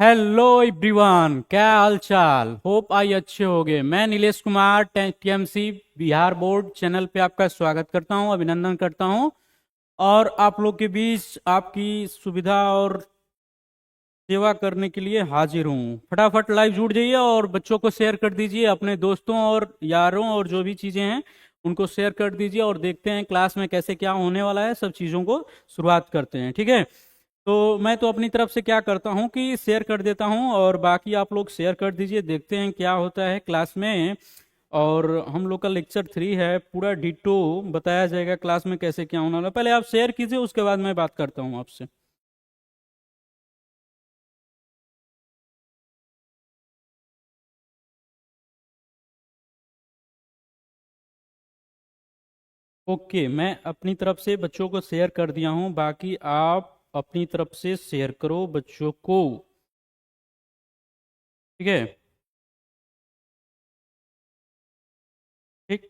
Hello everyone, क्या हाल चाल। होप आई अच्छे होगे। मैं Nilesh Kumar TMC Bihar board channel पे आपका स्वागत करता हूं, अभिनंदन करता हूं। और आप लोग के बीच आपकी सुविधा और सेवा करने के लिए हाजिर हूं। फटाफट लाइव जुड़ जाइए और बच्चों को शेयर कर दीजिए, अपने दोस्तों और यारों और जो भी चीज़ें हैं उनको शेयर कर दीजिए। और देखते हैं क्लास में कैसे क्या होने वाला है, सब चीज़ों को शुरुआत करते हैं, ठीक है। तो मैं तो अपनी तरफ से क्या करता हूँ कि शेयर कर देता हूँ और बाकी आप लोग शेयर कर दीजिए, देखते हैं क्या होता है क्लास में। और हम लोग का लेक्चर 3 है, पूरा डिटो बताया जाएगा क्लास में कैसे क्या होने वाला है। पहले आप शेयर कीजिए, उसके बाद मैं बात करता हूँ आपसे। ओके, मैं अपनी तरफ से बच्चों को शेयर कर दिया हूँ, बाकी आप अपनी तरफ से शेयर करो बच्चों को, ठीक है। ठीक।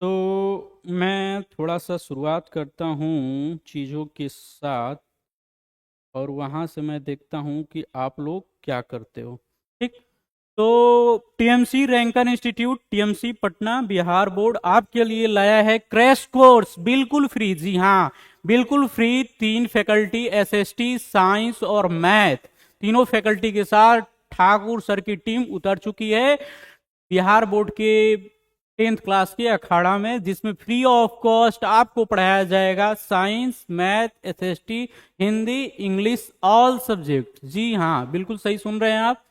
तो मैं थोड़ा सा शुरुआत करता हूँ चीज़ों के साथ और वहाँ से मैं देखता हूँ कि आप लोग क्या करते हो। ठीक। तो TMC ranker institute TMC Patna Bihar board आपके लिए लाया है क्रैश कोर्स बिल्कुल फ्री। जी हाँ, बिल्कुल फ्री। 3 फैकल्टी एसएसटी, साइंस और मैथ, तीनों फैकल्टी के साथ ठाकुर सर की टीम उतर चुकी है बिहार बोर्ड के 10th क्लास के अखाड़ा में, जिसमें फ्री ऑफ कॉस्ट आपको पढ़ाया जाएगा science, math, SST, Hindi, English, all subject. जी हाँ, बिल्कुल सही सुन रहे हैं आप।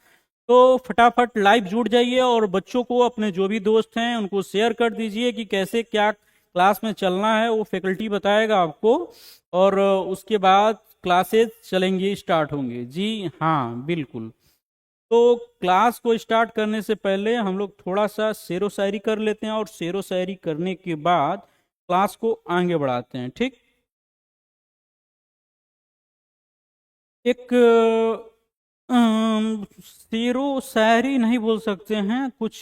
तो फटाफट लाइव जुड़ जाइए और बच्चों को, अपने जो भी दोस्त हैं उनको शेयर कर दीजिए कि कैसे क्या क्लास में चलना है, वो फैकल्टी बताएगा आपको। और उसके बाद क्लासेस चलेंगी, स्टार्ट होंगे। जी हाँ, बिल्कुल। तो क्लास को स्टार्ट करने से पहले हम लोग थोड़ा सा शेरो शायरी कर लेते हैं और शेरो शायरी करने के बाद क्लास को आगे बढ़ाते हैं, ठीक। एक शेरो शायरी नहीं बोल सकते हैं, कुछ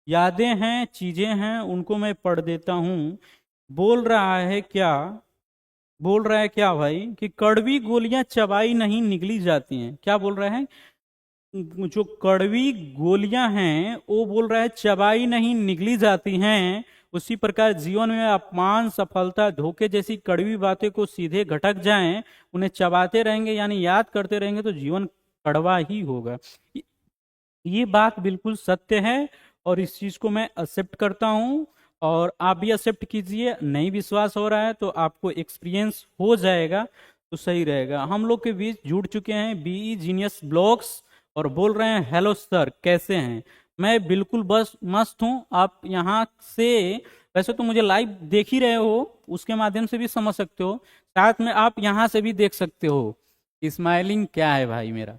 यादें हैं, चीजें हैं, उनको मैं पढ़ देता हूँ। बोल रहा है क्या, बोल रहा है क्या भाई कि कड़वी गोलियां चबाई नहीं निगली जाती हैं। क्या बोल रहा है? जो कड़वी गोलियां हैं वो बोल रहा है चबाई नहीं निगली जाती हैं। उसी प्रकार जीवन में अपमान, सफलता, धोखे जैसी कड़वी बातें को सीधे घटक जाएं, उन्हें चबाते रहेंगे यानी याद करते रहेंगे तो जीवन कड़वा ही होगा। ये ये बात बिल्कुल सत्य है और इस चीज को मैं एक्सेप्ट करता हूँ। और आप भी एक्सेप्ट कीजिए। नहीं विश्वास हो रहा है तो आपको एक्सपीरियंस हो जाएगा तो सही रहेगा। हम लोग के बीच जुड़ चुके हैं बीई जीनियस ब्लॉग्स और बोल रहे हैं हेलो सर, कैसे हैं। मैं बिल्कुल बस मस्त हूँ। आप यहाँ से वैसे तो मुझे लाइव देख ही रहे हो, उसके माध्यम से भी समझ सकते हो, साथ में आप यहाँ से भी देख सकते हो। स्माइलिंग क्या है भाई मेरा,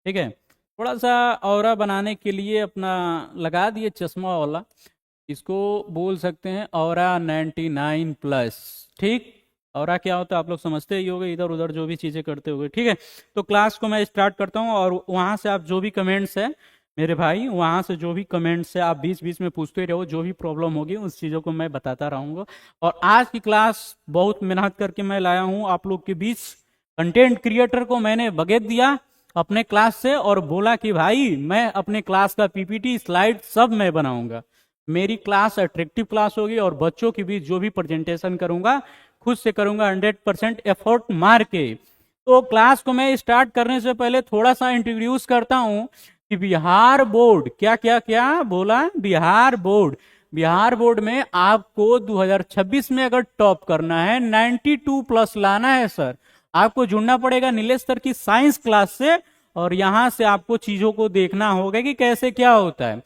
ठीक है। थोड़ा सा ऑरा बनाने के लिए अपना लगा दिए चश्मा वाला, इसको बोल सकते हैं ऑरा 99+, ठीक। ऑरा क्या होता है आप लोग समझते ही होंगे, इधर उधर जो भी चीज़ें करते होंगे, ठीक है। तो क्लास को मैं स्टार्ट करता हूँ और वहाँ से आप जो भी कमेंट्स है मेरे भाई, वहाँ से जो भी कमेंट्स है आप बीच बीच में पूछते रहो, जो भी प्रॉब्लम होगी उस चीज़ों को मैं बताता रहूँगा। और आज की क्लास बहुत मेहनत करके मैं लाया हूँ आप लोग के बीच। कंटेंट क्रिएटर को मैंने बगेत दिया अपने क्लास से और बोला कि भाई मैं अपने क्लास का पीपीटी स्लाइड सब मैं बनाऊंगा। मेरी क्लास अट्रैक्टिव क्लास होगी और बच्चों के बीच जो भी प्रेजेंटेशन करूंगा खुद से करूंगा, 100% एफर्ट मार के। तो क्लास को मैं स्टार्ट करने से पहले थोड़ा सा इंट्रोड्यूस करता हूं कि बिहार बोर्ड क्या क्या क्या बोला। बिहार बोर्ड, बिहार बोर्ड में आपको 2026 में अगर टॉप करना है, 92+ लाना है सर, आपको जुड़ना पड़ेगा नीलेश सर की साइंस क्लास से। और यहां से आपको चीजों को देखना होगा कि कैसे क्या होता है।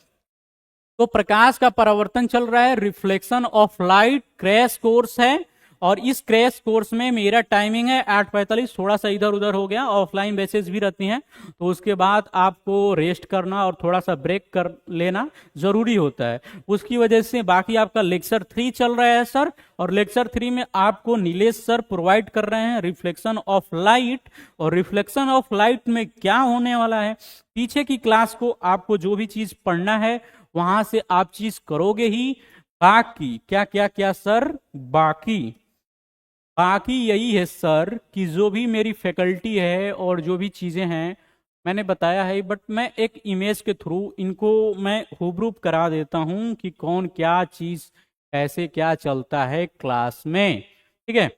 तो प्रकाश का परावर्तन चल रहा है, reflection of light crash course है। और इस क्रैश कोर्स में मेरा टाइमिंग है 8:45, थोड़ा सा इधर उधर हो गया, ऑफलाइन बैचेस भी रहती हैं तो उसके बाद आपको रेस्ट करना और थोड़ा सा ब्रेक कर लेना जरूरी होता है। उसकी वजह से बाकी आपका लेक्चर 3 चल रहा है सर, और लेक्चर 3 में आपको नीलेश सर प्रोवाइड कर रहे हैं रिफ्लेक्शन ऑफ लाइट। और रिफ्लेक्शन ऑफ लाइट में क्या होने वाला है, पीछे की क्लास को आपको जो भी चीज पढ़ना है वहां से आप चीज करोगे ही। बाकी क्या क्या क्या सर, बाकी बाकी यही है सर कि जो भी मेरी फैकल्टी है और जो भी चीजें हैं मैंने बताया है, बट मैं एक इमेज के थ्रू इनको मैं हुबरूब करा देता हूं कि कौन क्या चीज ऐसे क्या चलता है क्लास में। ठीक है,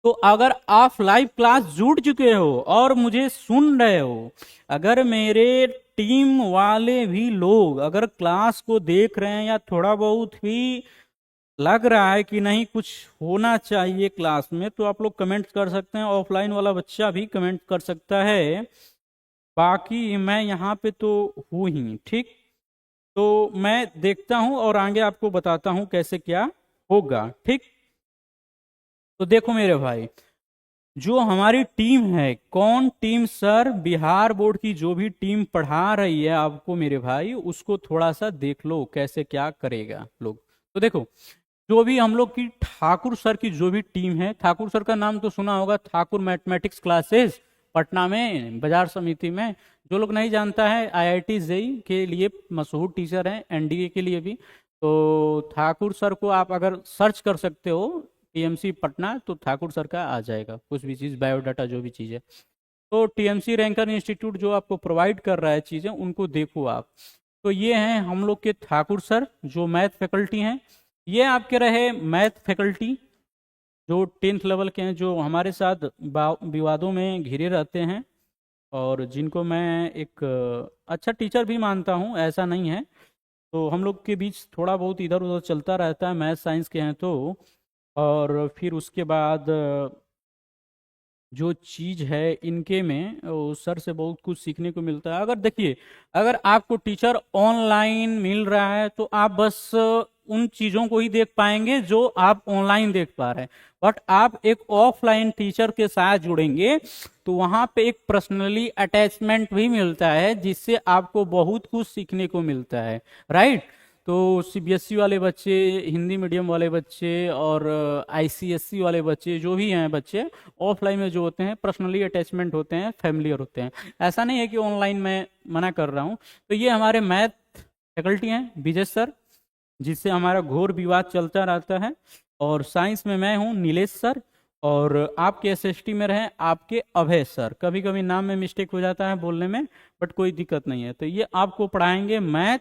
तो अगर आप लाइव क्लास जुड़ चुके हो और मुझे सुन रहे हो, अगर मेरे टीम वाले भी लोग अगर क्लास को देख रहे हैं या थोड़ा बहुत भी लग रहा है कि नहीं कुछ होना चाहिए क्लास में, तो आप लोग कमेंट कर सकते हैं। ऑफलाइन वाला बच्चा भी कमेंट कर सकता है। बाकी मैं यहाँ पे तो हूँ ही, ठीक। तो मैं देखता हूँ और आगे आपको बताता हूँ कैसे क्या होगा, ठीक। तो देखो मेरे भाई, जो हमारी टीम है, कौन टीम सर, बिहार बोर्ड की जो भी टीम पढ़ा रही है आपको मेरे भाई, उसको थोड़ा सा देख लो कैसे क्या करेगा लोग। तो देखो, जो भी हम लोग की ठाकुर सर की जो भी टीम है, ठाकुर सर का नाम तो सुना होगा, ठाकुर मैथमेटिक्स क्लासेस पटना में, बाजार समिति में। जो लोग नहीं जानता है, आईआईटी जेई के लिए मशहूर टीचर हैं, एनडीए के लिए भी। तो ठाकुर सर को आप अगर सर्च कर सकते हो टीएमसी पटना, तो ठाकुर सर का आ जाएगा, कुछ भी चीज़, बायोडाटा जो भी चीज़ है। तो टीएमसी रैंकर इंस्टीट्यूट जो आपको प्रोवाइड कर रहा है चीज़ें, उनको देखो आप। तो ये हैं हम लोग के ठाकुर सर जो मैथ फैकल्टी हैं। ये आपके रहे मैथ फैकल्टी जो 10th लेवल के हैं, जो हमारे साथ विवादों में घिरे रहते हैं और जिनको मैं एक अच्छा टीचर भी मानता हूँ, ऐसा नहीं है। तो हम लोग के बीच थोड़ा बहुत इधर उधर चलता रहता है, मैथ साइंस के हैं तो। और फिर उसके बाद जो चीज़ है इनके में, सर से बहुत कुछ सीखने को मिलता है। अगर देखिए, अगर आपको टीचर ऑनलाइन मिल रहा है तो आप बस उन चीज़ों को ही देख पाएंगे जो आप ऑनलाइन देख पा रहे हैं। बट आप एक ऑफलाइन टीचर के साथ जुड़ेंगे तो वहाँ पे एक पर्सनली अटैचमेंट भी मिलता है, जिससे आपको बहुत कुछ सीखने को मिलता है, राइट। तो सीबीएसई वाले बच्चे, हिंदी मीडियम वाले बच्चे और आईसीएसई वाले बच्चे जो भी हैं बच्चे, ऑफलाइन में जो होते हैं पर्सनली अटैचमेंट होते हैं, फैमिलियर होते हैं। ऐसा नहीं है कि ऑनलाइन में मना कर रहा हूँ। तो ये हमारे मैथ फैकल्टी हैं, विजय सर, जिससे हमारा घोर विवाद चलता रहता है। और साइंस में मैं हूँ, नीलेश सर। और आपके एसएसटी में रहे आपके अभय सर। कभी कभी नाम में मिस्टेक हो जाता है बोलने में, बट कोई दिक्कत नहीं है। तो ये आपको पढ़ाएंगे मैथ,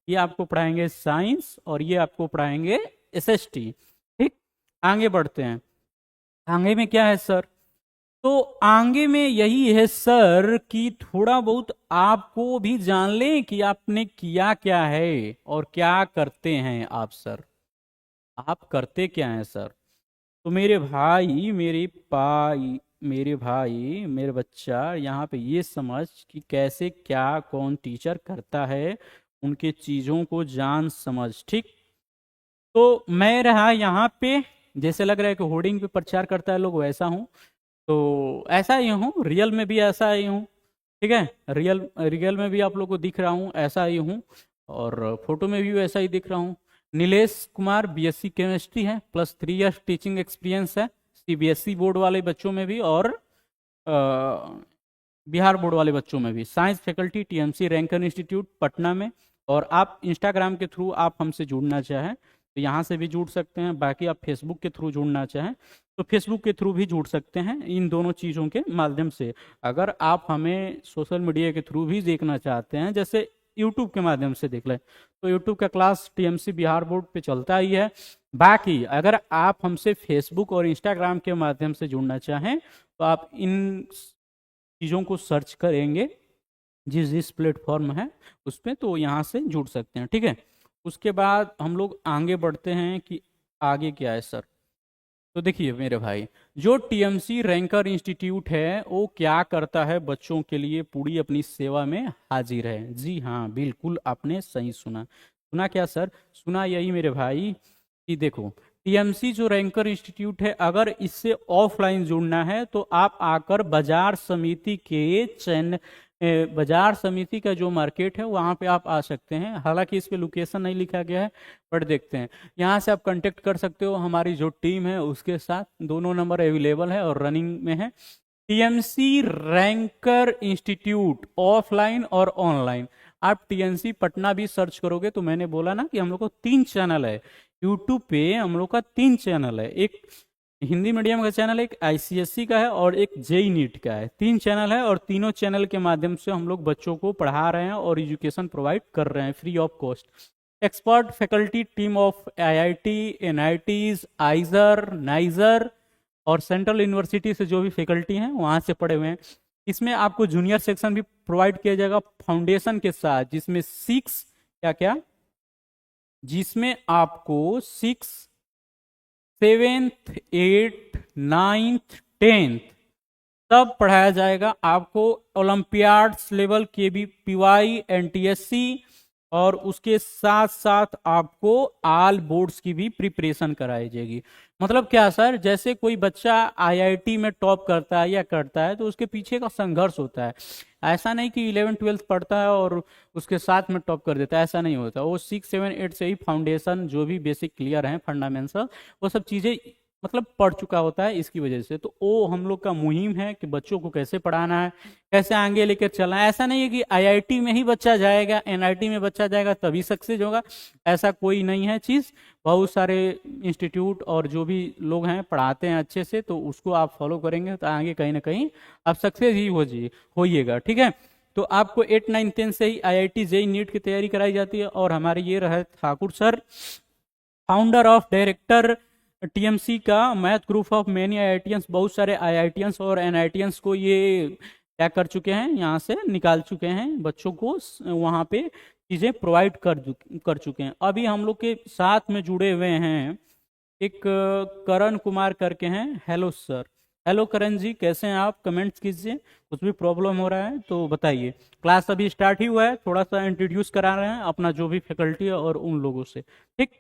ये आपको पढ़ाएंगे साइंस, और ये आपको पढ़ाएंगे एसएसटी, ठीक। आगे बढ़ते हैं। आगे में क्या है सर? तो आगे में यही है सर कि थोड़ा बहुत आपको भी जान लें कि आपने किया क्या है और क्या करते हैं आप सर। आप करते क्या हैं सर? तो मेरे भाई, मेरे बच्चा, यहाँ पे ये समझ कि कैसे क्या कौन टीचर करता है, उनके चीज़ों को जान समझ, ठीक। तो मैं रहा यहाँ पे, जैसे लग रहा है कि होर्डिंग पे प्रचार करता है लोग, वैसा हूँ। तो ऐसा ही हूँ, रियल में भी ऐसा ही हूँ, ठीक है। रियल रियल में भी आप लोग को दिख रहा हूँ, ऐसा ही हूँ। और फोटो में भी वैसा ही दिख रहा हूँ। नीलेश कुमार, बीएससी केमिस्ट्री है, +3 इयर्स टीचिंग एक्सपीरियंस है, सीबीएसई बोर्ड वाले बच्चों में भी और बिहार बोर्ड वाले बच्चों में भी। Science faculty TMC ranker institute Patna में। और आप इंस्टाग्राम के थ्रू आप हमसे जुड़ना चाहें तो यहाँ से भी जुड़ सकते हैं। बाकी आप फेसबुक के थ्रू जुड़ना चाहें तो फेसबुक के थ्रू भी जुड़ सकते हैं। इन दोनों चीज़ों के माध्यम से अगर आप हमें सोशल मीडिया के थ्रू भी देखना चाहते हैं, जैसे यूट्यूब के माध्यम से देख लें, तो यूट्यूब का क्लास टीएमसी बिहार बोर्ड पे चलता ही है। बाकी अगर आप हमसे फेसबुक और इंस्टाग्राम के माध्यम से जुड़ना चाहें तो आप इन चीज़ों को सर्च करेंगे जिस जिस प्लेटफॉर्म है उस पर, तो यहाँ से जुड़ सकते हैं, ठीक है। उसके बाद हम लोग आगे बढ़ते हैं कि आगे क्या है सर। तो देखिए मेरे भाई, जो टीएमसी रैंकर इंस्टीट्यूट है वो क्या करता है, बच्चों के लिए पूरी अपनी सेवा में हाजिर है। जी हाँ, बिल्कुल आपने सही सुना। सुना क्या सर? सुना यही मेरे भाई कि देखो, टीएमसी जो रैंकर इंस्टीट्यूट है, अगर इससे ऑफलाइन जुड़ना है तो आप आकर बाजार समिति के बाजार समिति का जो मार्केट है वहाँ पे आप आ सकते हैं। हालांकि इस पे लोकेशन नहीं लिखा गया है, बट देखते हैं। यहाँ से आप कांटेक्ट कर सकते हो हमारी जो टीम है उसके साथ। दोनों नंबर अवेलेबल है और रनिंग में है। टीएमसी रैंकर इंस्टीट्यूट ऑफलाइन और ऑनलाइन। आप टीएमसी पटना भी सर्च करोगे तो मैंने बोला ना कि हम लोग को 3 चैनल है यूट्यूब पे। हम लोग का 3 चैनल है, एक हिंदी मीडियम का चैनल एक आईसीएससी का है और एक जेई नीट का है। 3 चैनल है और तीनों चैनल के माध्यम से हम लोग बच्चों को पढ़ा रहे हैं और एजुकेशन प्रोवाइड कर रहे हैं free of cost. Expert faculty team of IIT, NITs, आइजर, niger और सेंट्रल यूनिवर्सिटी से जो भी फैकल्टी हैं वहाँ से पढ़े हुए हैं। इसमें आपको जूनियर सेक्शन भी प्रोवाइड किया जाएगा फाउंडेशन के साथ, जिसमें 6 क्या क्या, जिसमें आपको 6, 7th, 8th, 9th, 10th तब पढ़ाया जाएगा आपको। ओलंपियाड्स लेवल के भी पीवाई, एनटीएससी और उसके साथ साथ आपको ऑल बोर्ड्स की भी प्रिपरेशन कराई जाएगी। मतलब क्या सर, जैसे कोई बच्चा आईआईटी में टॉप करता है या करता है तो उसके पीछे का संघर्ष होता है। ऐसा नहीं कि 11th-12th पढ़ता है और उसके साथ में टॉप कर देता है, ऐसा नहीं होता। वो 6, 7, 8 से ही फाउंडेशन जो भी बेसिक क्लियर है, फंडामेंटल, वो सब चीज़ें मतलब पढ़ चुका होता है इसकी वजह से। तो वो हम लोग का मुहिम है कि बच्चों को कैसे पढ़ाना है, कैसे आगे लेकर चलना है। ऐसा नहीं है कि आईआईटी में ही बच्चा जाएगा, एनआईटी में बच्चा जाएगा तभी सक्सेस होगा, ऐसा कोई नहीं है चीज़। बहुत सारे इंस्टीट्यूट और जो भी लोग हैं पढ़ाते हैं अच्छे से, तो उसको आप फॉलो करेंगे तो आगे कहीं ना कहीं आप सक्सेस ही होइएगा। ठीक है, तो आपको 8, 9, 10 से ही आईआईटी, जेईई, नीट की तैयारी कराई जाती है। और हमारे ये रहे Thakur sir, founder of director TMC का math group of many IITians. बहुत सारे आईआईटियंस और एनआईटियंस को ये क्या कर चुके हैं, यहाँ से निकाल चुके हैं, बच्चों को वहाँ पे चीज़ें प्रोवाइड कर चुके हैं। अभी हम लोग के साथ में जुड़े हुए हैं एक करण कुमार करके हैं। हेलो सर, हेलो करण जी, कैसे हैं आप? कमेंट्स कीजिए, कुछ भी प्रॉब्लम हो रहा है तो बताइए। क्लास अभी स्टार्ट ही हुआ है, थोड़ा सा इंट्रोड्यूस करा रहे हैं अपना जो भी फैकल्टी है और उन लोगों से। ठीक,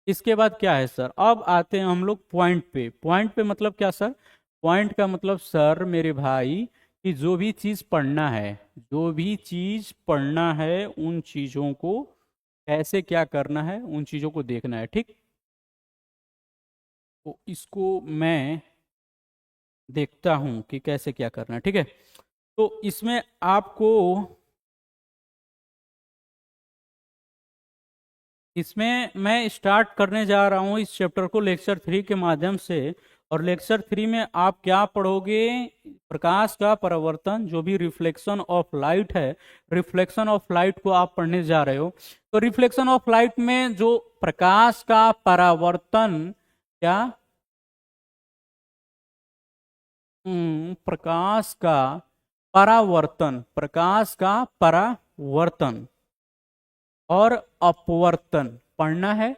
इसके बाद क्या है सर, अब आते हैं हम लोग पॉइंट पे। पॉइंट पे मतलब क्या सर? पॉइंट का मतलब सर मेरे भाई कि जो भी चीज़ पढ़ना है, जो भी चीज़ पढ़ना है, उन चीज़ों को कैसे क्या करना है, उन चीज़ों को देखना है। ठीक, तो इसको मैं देखता हूं कि कैसे क्या करना है। ठीक है, तो इसमें आपको, इसमें मैं स्टार्ट करने जा रहा हूं इस चैप्टर को लेक्चर 3 के माध्यम से। और लेक्चर 3 में आप क्या पढ़ोगे? प्रकाश का परावर्तन, जो भी रिफ्लेक्शन ऑफ लाइट है, रिफ्लेक्शन ऑफ लाइट को आप पढ़ने जा रहे हो। तो रिफ्लेक्शन ऑफ लाइट में जो प्रकाश का परावर्तन, क्या प्रकाश का परावर्तन, प्रकाश का परावर्तन और अपवर्तन पढ़ना है।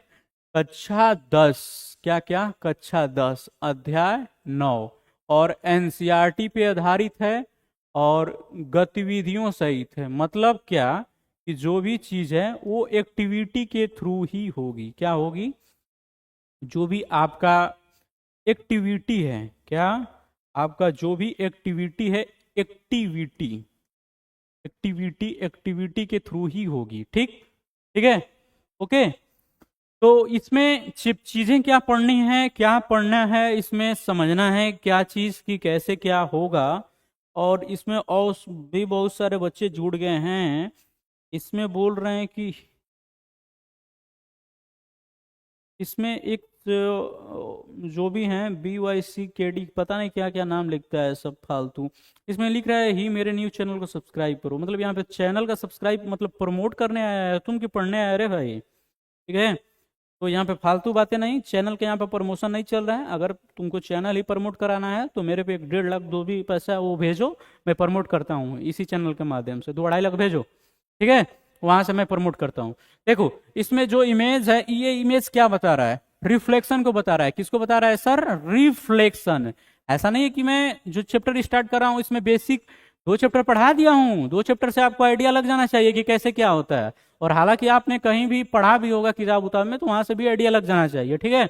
कक्षा 10, क्या क्या, कक्षा 10 अध्याय 9, और एनसीईआरटी पे आधारित है और गतिविधियों सहित है। मतलब क्या कि जो भी चीज है वो एक्टिविटी के थ्रू ही होगी। क्या होगी? जो भी आपका एक्टिविटी है, क्या आपका जो भी एक्टिविटी है, एक्टिविटी एक्टिविटी के थ्रू ही होगी। ठीक, ठीक है, ओके। तो इसमें चीजें क्या पढ़नी है, क्या पढ़ना है, इसमें समझना है क्या चीज की कैसे क्या होगा। और इसमें और भी बहुत सारे बच्चे जुड़ गए हैं। इसमें बोल रहे हैं कि इसमें एक जो भी हैं BYCKD, पता नहीं क्या क्या नाम लिखता है सब फालतू। इसमें लिख रहा है ही मेरे न्यूज चैनल को सब्सक्राइब करो। मतलब यहाँ पे चैनल का सब्सक्राइब मतलब प्रमोट करने आया है तुम कि पढ़ने आया रे भाई? ठीक है, तो यहाँ पे फालतू बातें नहीं, चैनल के यहाँ पे प्रमोशन नहीं चल रहा है। अगर तुमको चैनल ही प्रमोट कराना है तो मेरे पे 1.5 लाख जो भी पैसा है वो भेजो, मैं प्रमोट करता हूँ इसी चैनल के माध्यम से। 2-2.5 लाख भेजो, ठीक है, वहां से मैं प्रमोट करता हूँ। देखो इसमें जो इमेज है, ये इमेज क्या बता रहा है? रिफ्लेक्शन को बता रहा है। किसको बता रहा है सर? रिफ्लेक्शन। ऐसा नहीं है कि मैं जो चैप्टर स्टार्ट कर रहा हूँ इसमें बेसिक 2 चैप्टर पढ़ा दिया हूँ, 2 चैप्टर से आपको आइडिया लग जाना चाहिए कि कैसे क्या होता है। और हालांकि आपने कहीं भी पढ़ा भी होगा किताब उताब में, तो वहां से भी आइडिया लग जाना चाहिए। ठीक है,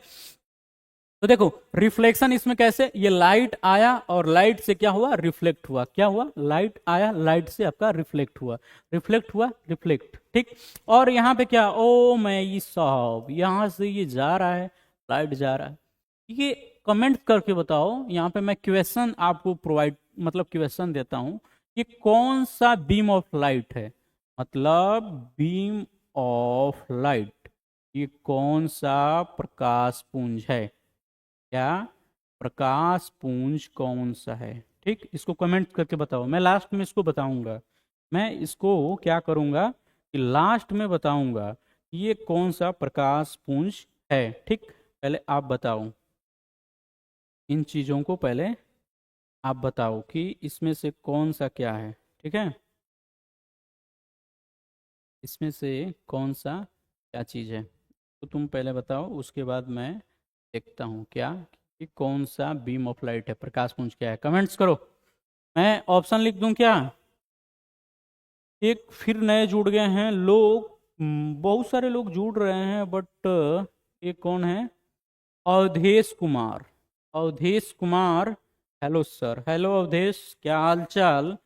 तो देखो रिफ्लेक्शन इसमें कैसे, ये लाइट आया और लाइट से क्या हुआ? रिफ्लेक्ट हुआ। क्या हुआ? लाइट आया, लाइट से आपका रिफ्लेक्ट हुआ, रिफ्लेक्ट हुआ, रिफ्लेक्ट। ठीक, और यहाँ पे क्या, ओ मैं ये साहब यहाँ से ये जा रहा है, लाइट जा रहा है। ये कमेंट करके बताओ। यहाँ पे मैं क्वेश्चन आपको प्रोवाइड, मतलब क्वेश्चन देता हूँ, ये कौन सा बीम ऑफ लाइट है? मतलब बीम ऑफ लाइट, ये कौन सा प्रकाश पुंज है? क्या प्रकाश पुंज कौन सा है? ठीक, इसको कमेंट करके बताओ, मैं लास्ट में इसको बताऊंगा। मैं इसको क्या करूंगा कि लास्ट में बताऊंगा कि ये कौन सा प्रकाश पुंज है। ठीक, पहले आप बताओ, इन चीजों को पहले आप बताओ कि इसमें से कौन सा क्या है। ठीक है, इसमें से कौन सा क्या चीज़ है, तो तुम पहले बताओ, उसके बाद मैं देखता हूँ क्या कि कौन सा बीम ऑफ लाइट है, प्रकाश पुंज क्या है। कमेंट्स करो, मैं ऑप्शन लिख दूं क्या? एक फिर नए जुड़ गए हैं लोग, बहुत सारे लोग जुड़ रहे हैं, बट ये कौन है? Avdhesh Kumar. Avdhesh Kumar, hello sir, hello Avdhesh, क्या हाल चाल?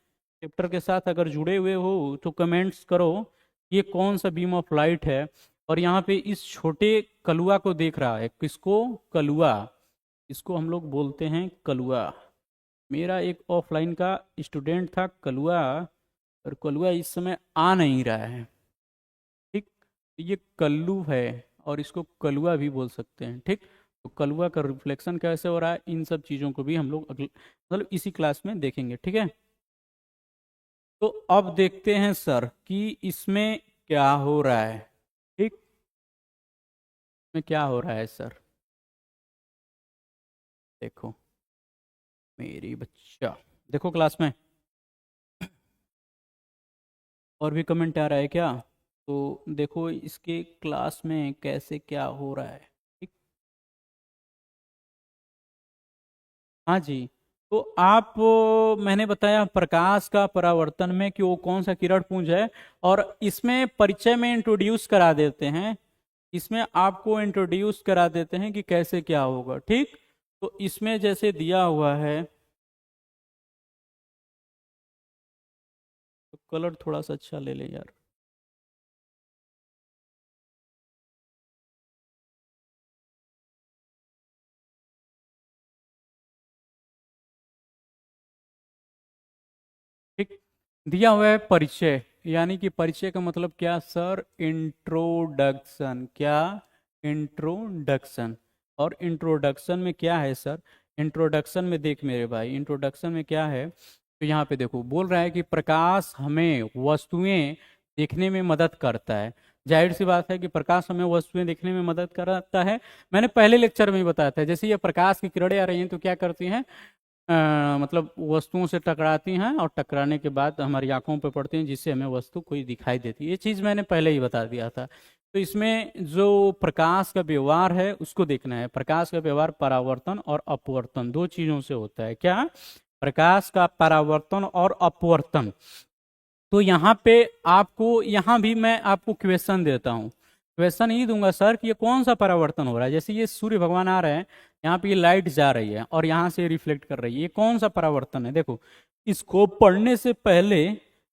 चैप्टर के साथ अगर जुड़े हुए हो तो कमेंट्स करो, ये कौन सा बीम ऑफ लाइट है। और यहाँ पे इस छोटे कलुआ को देख रहा है, किसको? कलुआ, इसको हम लोग बोलते हैं कलुआ। मेरा एक ऑफलाइन का स्टूडेंट था कलुआ, और कलुआ इस समय आ नहीं रहा है। ठीक, ये कल्लू है, और इसको कलुआ भी बोल सकते हैं। ठीक, तो कलुआ का रिफ्लेक्शन कैसे हो रहा है, इन सब चीज़ों को भी हम लोग मतलब इसी क्लास में देखेंगे। ठीक है, तो अब देखते हैं सर कि इसमें क्या हो रहा है। ठीक, में क्या हो रहा है सर, देखो मेरी बच्चा, देखो क्लास में और भी कमेंट आ रहा है क्या? तो देखो इसके क्लास में कैसे क्या हो रहा है। ठीक, हाँ जी, तो आप मैंने बताया प्रकाश का परावर्तन में कि वो कौन सा किरण पुंज है, और इसमें परिचय में इंट्रोड्यूस करा देते हैं, इसमें आपको इंट्रोड्यूस करा देते हैं कि कैसे क्या होगा। ठीक, तो इसमें जैसे दिया हुआ है, तो कलर थोड़ा सा अच्छा ले ले यार। ठीक, दिया हुआ है परिचय, यानी कि परिचय का मतलब क्या सर? इंट्रोडक्शन। क्या? इंट्रोडक्शन। और इंट्रोडक्शन में क्या है सर? इंट्रोडक्शन में देख मेरे भाई, इंट्रोडक्शन में क्या है, तो यहाँ पे देखो बोल रहा है कि प्रकाश हमें वस्तुएं देखने में मदद करता है। जाहिर सी बात है कि प्रकाश हमें वस्तुएं देखने में मदद करता है। मैंने पहले लेक्चर में ही बताया था, जैसे ये प्रकाश की किरणें आ रही हैं तो क्या करती हैं, मतलब वस्तुओं से टकराती हैं, और टकराने के बाद हमारी आंखों पर पड़ती हैं, जिससे हमें वस्तु कोई दिखाई देती है। ये चीज़ मैंने पहले ही बता दिया था। तो इसमें जो प्रकाश का व्यवहार है उसको देखना है। प्रकाश का व्यवहार परावर्तन और अपवर्तन दो चीज़ों से होता है। क्या? प्रकाश का परावर्तन और अपवर्तन। तो यहाँ पे आपको, यहाँ भी मैं आपको क्वेश्चन देता हूँ, क्वेश्चन ही दूंगा सर कि ये कौन सा परावर्तन हो रहा है। जैसे ये सूर्य भगवान आ रहे हैं, यहाँ पे ये लाइट जा रही है और यहाँ से रिफ्लेक्ट कर रही है, ये कौन सा परावर्तन है? देखो, इसको पढ़ने से पहले,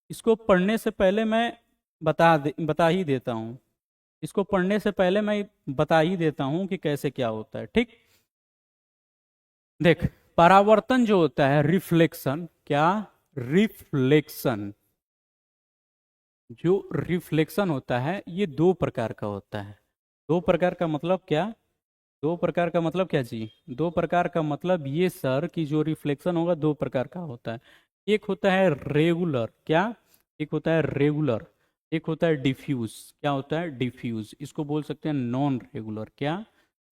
इसको पढ़ने से पहले मैं बता ही देता हूँ, इसको पढ़ने से पहले मैं बता ही देता हूँ कि कैसे क्या होता है। ठीक, देख, परावर्तन जो होता है, रिफ्लेक्शन, क्या? रिफ्लेक्शन, जो रिफ्लेक्शन होता है ये दो प्रकार का होता है। दो प्रकार का मतलब क्या? दो प्रकार का मतलब क्या जी? दो प्रकार का मतलब ये सर कि जो रिफ्लेक्शन होगा दो प्रकार का होता है। एक होता है रेगुलर, क्या? एक होता है रेगुलर, एक होता है डिफ्यूज। क्या होता है? डिफ्यूज। इसको बोल सकते हैं नॉन रेगुलर। क्या?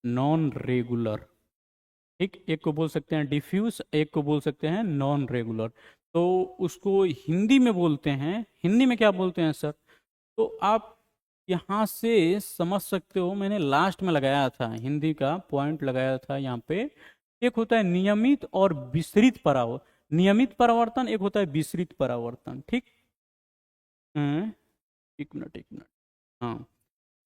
Non regular. ठीक, एक को बोल सकते हैं डिफ्यूज, एक को बोल सकते हैं नॉन रेगुलर। तो उसको हिंदी में बोलते हैं, हिंदी में क्या बोलते हैं सर? तो आप यहाँ से समझ सकते हो, मैंने लास्ट में लगाया था, हिंदी का पॉइंट लगाया था यहाँ पे। एक होता है नियमित और विसरित परावर्तन, नियमित परावर्तन, एक होता है विसरित परावर्तन। ठीक, हम्म, एक मिनट एक मिनट, हाँ,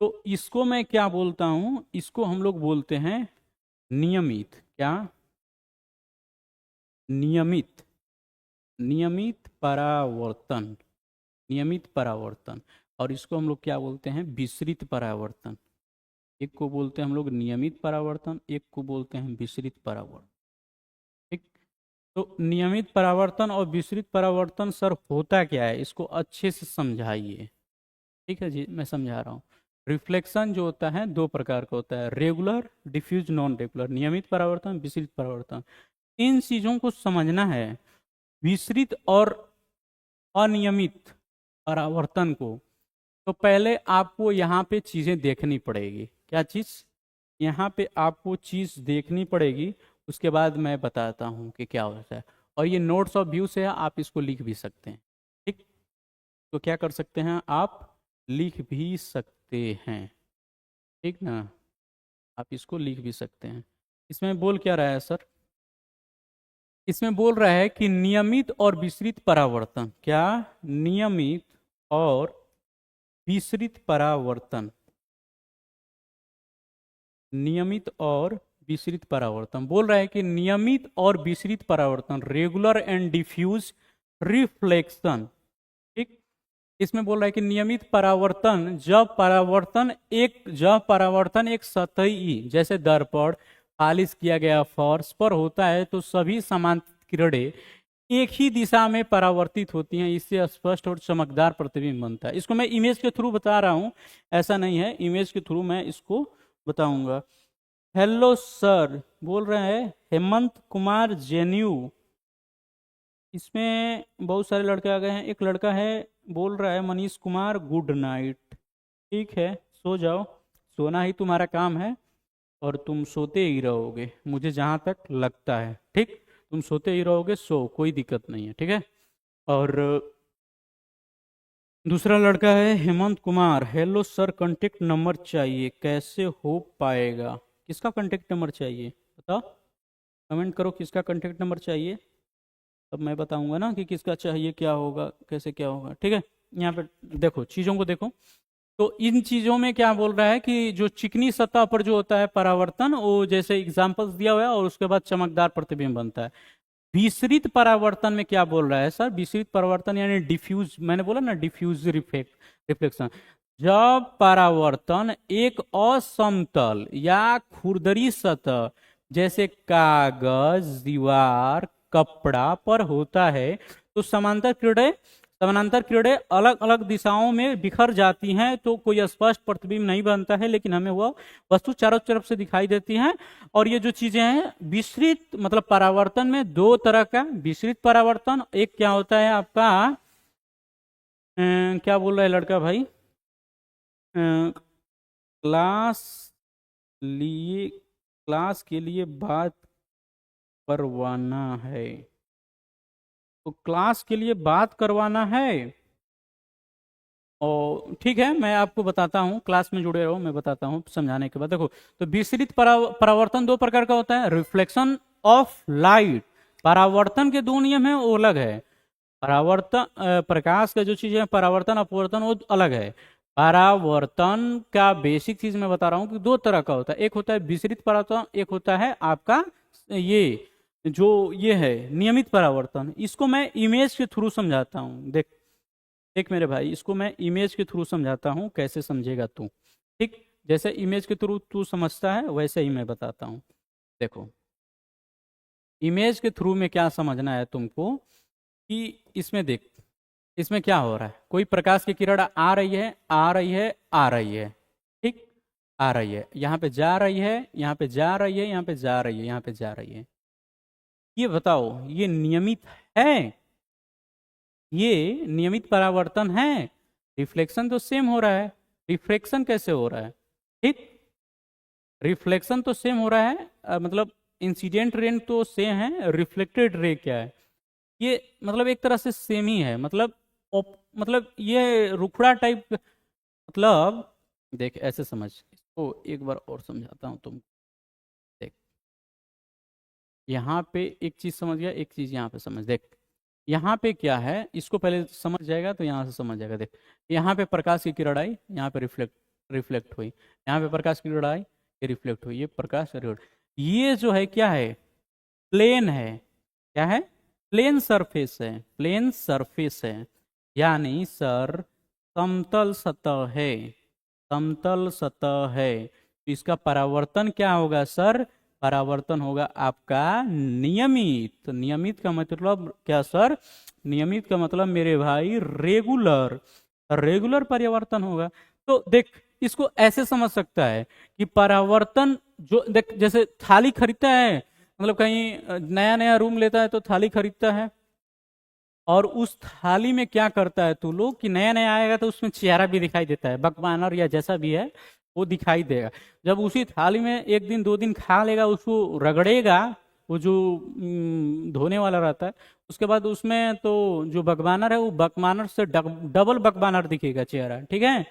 तो इसको मैं क्या बोलता हूँ, इसको हम लोग बोलते हैं नियमित। क्या? नियमित, नियमित परावर्तन, नियमित परावर्तन। और इसको हम लोग क्या बोलते हैं? विसरित परावर्तन। एक को बोलते हैं हम लोग नियमित परावर्तन, एक को बोलते हैं विसरित परावर्तन। ठीक, तो नियमित परावर्तन और विसरित परावर्तन सर होता क्या है, इसको अच्छे से समझाइए। ठीक है जी, मैं समझा रहा हूँ। रिफ्लेक्शन जो होता है दो प्रकार का होता है, रेगुलर, डिफ्यूज, नॉन रेगुलर, नियमित परावर्तन, विसरित परावर्तन। इन चीजों को समझना है। विसरित और अनियमित परावर्तन को, तो पहले आपको यहाँ पे चीजें देखनी पड़ेगी। क्या चीज? यहाँ पे आपको चीज देखनी पड़ेगी, उसके बाद मैं बताता हूँ कि क्या होता है। और ये नोट्स ऑफ व्यू से है, आप इसको लिख भी सकते हैं। ठीक, तो क्या कर सकते हैं, आप लिख भी सकते हैं। ठीक ना, आप इसको लिख भी सकते हैं। इसमें बोल क्या रहा है सर? इसमें बोल रहा है कि नियमित और विसरित परावर्तन। क्या? नियमित और विसरित परावर्तन। नियमित और विसरित परावर्तन बोल रहा है कि नियमित और विसरित परावर्तन, रेगुलर एंड डिफ्यूज रिफ्लेक्शन। ठीक, इसमें बोल रहा है कि नियमित परावर्तन, जब परावर्तन एक सतही, जैसे दर्पण, पालिश किया गया फर्श पर होता है, तो सभी समान किरणें एक ही दिशा में परावर्तित होती हैं। इससे स्पष्ट और चमकदार प्रतिबिंब बनता है। इसको मैं इमेज के थ्रू बता रहा हूं, ऐसा नहीं है, इमेज के थ्रू मैं इसको बताऊंगा। हेलो सर बोल रहे हैं हेमंत कुमार जेन्यू। इसमें बहुत सारे लड़के आ गए हैं। एक लड़का है बोल रहा है मनीष कुमार गुड नाइट। ठीक है, सो जाओ, सोना ही तुम्हारा काम है और तुम सोते ही रहोगे, मुझे जहां तक लगता है। ठीक, तुम सोते ही रहोगे, सो कोई दिक्कत नहीं है। ठीक है। और दूसरा लड़का है Hemant Kumar, hello sir contact number चाहिए, कैसे हो पाएगा? किसका कांटेक्ट नंबर चाहिए बताओ, कमेंट करो किसका कांटेक्ट नंबर चाहिए, तब मैं बताऊंगा ना कि किसका चाहिए, क्या होगा, कैसे क्या होगा। ठीक है, यहाँ पे देखो, चीज़ों को देखो। तो इन चीज़ों में क्या बोल रहा है कि जो चिकनी सतह पर जो होता है परावर्तन, वो जैसे एग्जाम्पल्स दिया हुआ है, और उसके बाद चमकदार प्रतिबिंब बनता है। विसरित परावर्तन में क्या बोल रहा है सर? विसरित परावर्तन यानी डिफ्यूज, मैंने बोला ना डिफ्यूज रिफ्लेक्शन। जब परावर्तन एक असमतल या खुरदरी सतह, जैसे कागज, दीवार, कपड़ा पर होता है, तो समानांतर किरणें अलग अलग दिशाओं में बिखर जाती हैं, तो कोई स्पष्ट प्रतिबिंब नहीं बनता है, लेकिन हमें वह वस्तु चारों तरफ से दिखाई देती हैं। और ये जो चीजें हैं विसरित, मतलब परावर्तन में दो तरह का विसरित परावर्तन, एक क्या होता है आपका, क्या बोल रहा है लड़का भाई, क्लास क्लास के लिए बात करवाना है, तो क्लास के लिए बात करवाना है। और ठीक है, मैं आपको बताता हूँ, क्लास में जुड़े रहो, मैं बताता हूँ समझाने के बाद। देखो, तो विसरित परावर्तन दो प्रकार का होता है, रिफ्लेक्शन ऑफ लाइट। परावर्तन के दो नियम है, वो अलग है। परावर्तन प्रकाश का जो चीज है, परावर्तन अपवर्तन, वो अलग है। परावर्तन का बेसिक चीज मैं बता रहा हूँ कि दो तरह का होता है, एक होता है विसरित परावर्तन, एक होता है आपका ये जो ये है नियमित परावर्तन। इसको मैं इमेज के थ्रू समझाता हूँ। देख देख मेरे भाई, इसको मैं इमेज के थ्रू समझाता हूँ, कैसे समझेगा तू। ठीक, जैसे इमेज के थ्रू तू समझता है वैसे ही मैं बताता हूँ। देखो, इमेज के थ्रू में क्या समझना है तुमको कि इसमें देख, इसमें क्या हो रहा है, कोई प्रकाश की किरण आ रही है, आ रही है, आ रही है। ठीक, आ रही है, यहाँ पे जा रही है, यहाँ पे जा रही है, यहाँ पे जा रही है, यहाँ पे जा रही है। ये बताओ, ये नियमित है? ये नियमित परावर्तन है? रिफ्लेक्शन तो सेम हो रहा है, रिफ्लेक्शन कैसे हो रहा है? ठीक, रिफ्लेक्शन तो सेम हो रहा है, मतलब इंसिडेंट रे तो सेम है, रिफ्लेक्टेड रे क्या है? ये मतलब एक तरह से सेम ही है, मतलब मतलब ये रुखड़ा टाइप, मतलब देख ऐसे समझ इसको, एक बार और समझाता हूँ तुम। देख, यहाँ पे एक चीज समझ गया, एक चीज यहाँ पे समझ। देख, यहाँ पे क्या है, इसको पहले समझ जाएगा तो यहाँ से समझ जाएगा। देख, यहाँ पे प्रकाश की किरण आई, यहाँ पे रिफ्लेक्ट हुई, यहाँ पे प्रकाश की किरण आई, ये रिफ्लेक्ट हुई, ये प्रकाश ये जो है क्या है, प्लेन है। क्या है? प्लेन सरफेस है, प्लेन सरफेस है, यानी सर समतल सतह है, समतल सतह है। तो इसका परावर्तन क्या होगा सर? परावर्तन होगा आपका नियमित। नियमित का मतलब क्या सर? नियमित का मतलब मेरे भाई रेगुलर, रेगुलर परिवर्तन होगा। तो देख, इसको ऐसे समझ सकता है कि परावर्तन जो देख, जैसे थाली खरीदता है, मतलब कहीं नया नया रूम लेता है तो थाली खरीदता है, और उस थाली में क्या करता है तू लोग कि नया नया आएगा तो उसमें चेहरा भी दिखाई देता है, बकवानर या जैसा भी है वो दिखाई देगा। जब उसी थाली में एक दिन दो दिन खा लेगा, उसको रगड़ेगा, वो जो धोने वाला रहता है, उसके बाद उसमें तो जो बकवानर है वो बकवानर से डबल बकवानर दिखेगा चेहरा, ठीक है।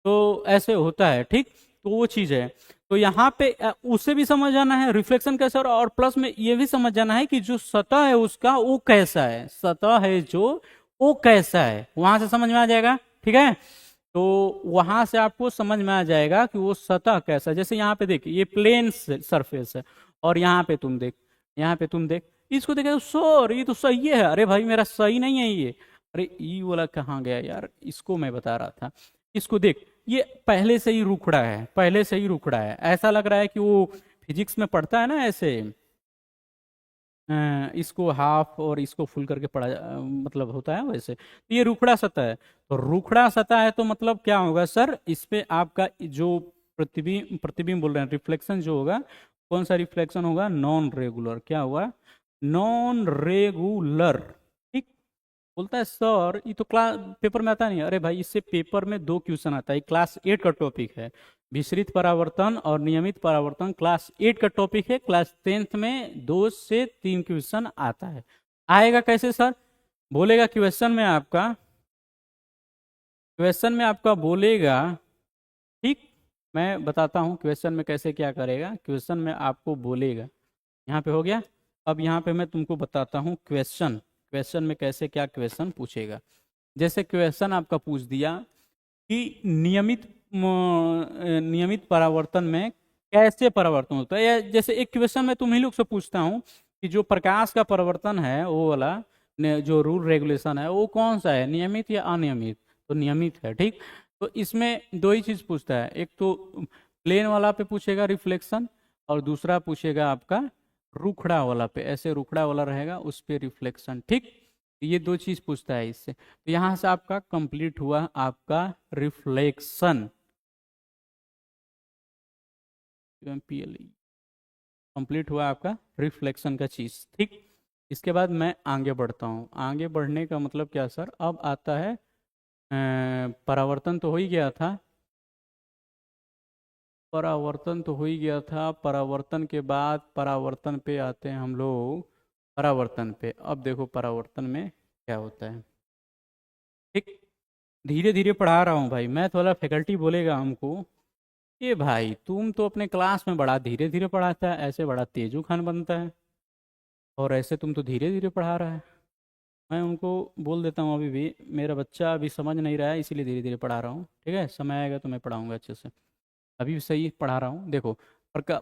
तो ऐसे होता है, ठीक। तो वो चीज है। तो यहाँ पे उसे भी समझ आना है रिफ्लेक्शन कैसा, और प्लस में ये भी समझ जाना है कि जो सतह है उसका वो कैसा है, सतह है जो वो कैसा है, वहां से समझ में आ जाएगा, ठीक है। तो वहां से आपको समझ में आ जाएगा कि वो सतह कैसा है। जैसे यहाँ पे देख, ये प्लेन सरफेस है, और यहाँ पे तुम देख, यहाँ पे तुम देख, इसको देखे सर ये तो सही है, अरे भाई मेरा सही नहीं है ये, अरे ई वाला कहाँ गया यार, इसको मैं बता रहा था। इसको देख, ये पहले से ही रुखड़ा है, पहले से ही रुखड़ा है, ऐसा लग रहा है कि वो फिजिक्स में पढ़ता है ना ऐसे, इसको हाफ और इसको फुल करके पढ़ा मतलब होता है वैसे। तो ये रुखड़ा सतह है, तो रुखड़ा सतह है तो मतलब क्या होगा सर, इस पे आपका जो प्रतिबिंब प्रतिबिंब बोल रहे हैं, रिफ्लेक्शन जो होगा, कौन सा रिफ्लेक्शन होगा, नॉन रेगुलर, क्या होगा, नॉन रेगुलर, ठीक। बोलता है सर ये तो क्लास पेपर में आता नहीं, अरे भाई इससे पेपर में दो क्वेश्चन आता है, क्लास 8 का टॉपिक है, विसरित परावर्तन और नियमित परावर्तन, क्लास 8 का टॉपिक है, क्लास 10th में 2 से 3 क्वेश्चन आता है। आएगा कैसे सर, बोलेगा क्वेश्चन में आपका बोलेगा, ठीक। मैं बताता हूँ क्वेश्चन में कैसे क्या करेगा, क्वेश्चन में आपको बोलेगा, यहाँ पे हो गया। अब यहाँ पे मैं तुमको बताता हूँ क्वेश्चन, क्वेश्चन में कैसे क्या क्वेश्चन पूछेगा। जैसे क्वेश्चन आपका पूछ दिया कि नियमित परावर्तन में कैसे परावर्तन होता है, या जैसे एक क्वेश्चन मैं तुम्ही लोग से पूछता हूँ कि जो प्रकाश का परावर्तन है वो वाला जो रूल रेगुलेशन है वो कौन सा है, नियमित या अनियमित, तो नियमित है, ठीक। तो इसमें दो ही चीज पूछता है, एक तो प्लेन वाला पे पूछेगा रिफ्लेक्शन, और दूसरा पूछेगा आपका रुखड़ा वाला पे, ऐसे रुखड़ा वाला रहेगा उस पे रिफ्लेक्शन, ठीक। ये दो चीज पूछता है इससे। तो यहां से आपका कंप्लीट हुआ आपका रिफ्लेक्शन, कंप्लीट हुआ आपका रिफ्लेक्शन का चीज, ठीक। इसके बाद मैं आगे बढ़ता हूँ, आगे बढ़ने का मतलब क्या सर, अब आता है परावर्तन तो हो ही गया था, परावर्तन तो हो ही गया था, परावर्तन के बाद परावर्तन पे आते हैं हम लोग, परावर्तन पे। अब देखो परावर्तन में क्या होता है, ठीक। धीरे धीरे पढ़ा रहा हूँ भाई मैं, थोड़ा फैकल्टी बोलेगा हमको, ये भाई तुम तो अपने क्लास में बड़ा धीरे धीरे पढ़ाता है, ऐसे बड़ा तेजू खान बनता है, और ऐसे तुम तो धीरे धीरे पढ़ा रहा है। मैं उनको बोल देता हूँ अभी भी, मेरा बच्चा अभी समझ नहीं रहा है इसीलिए धीरे धीरे पढ़ा रहा हूँ, ठीक है, समय आएगा तो मैं पढ़ाऊँगा अच्छे से, अभी भी सही पढ़ा रहा हूँ। देखो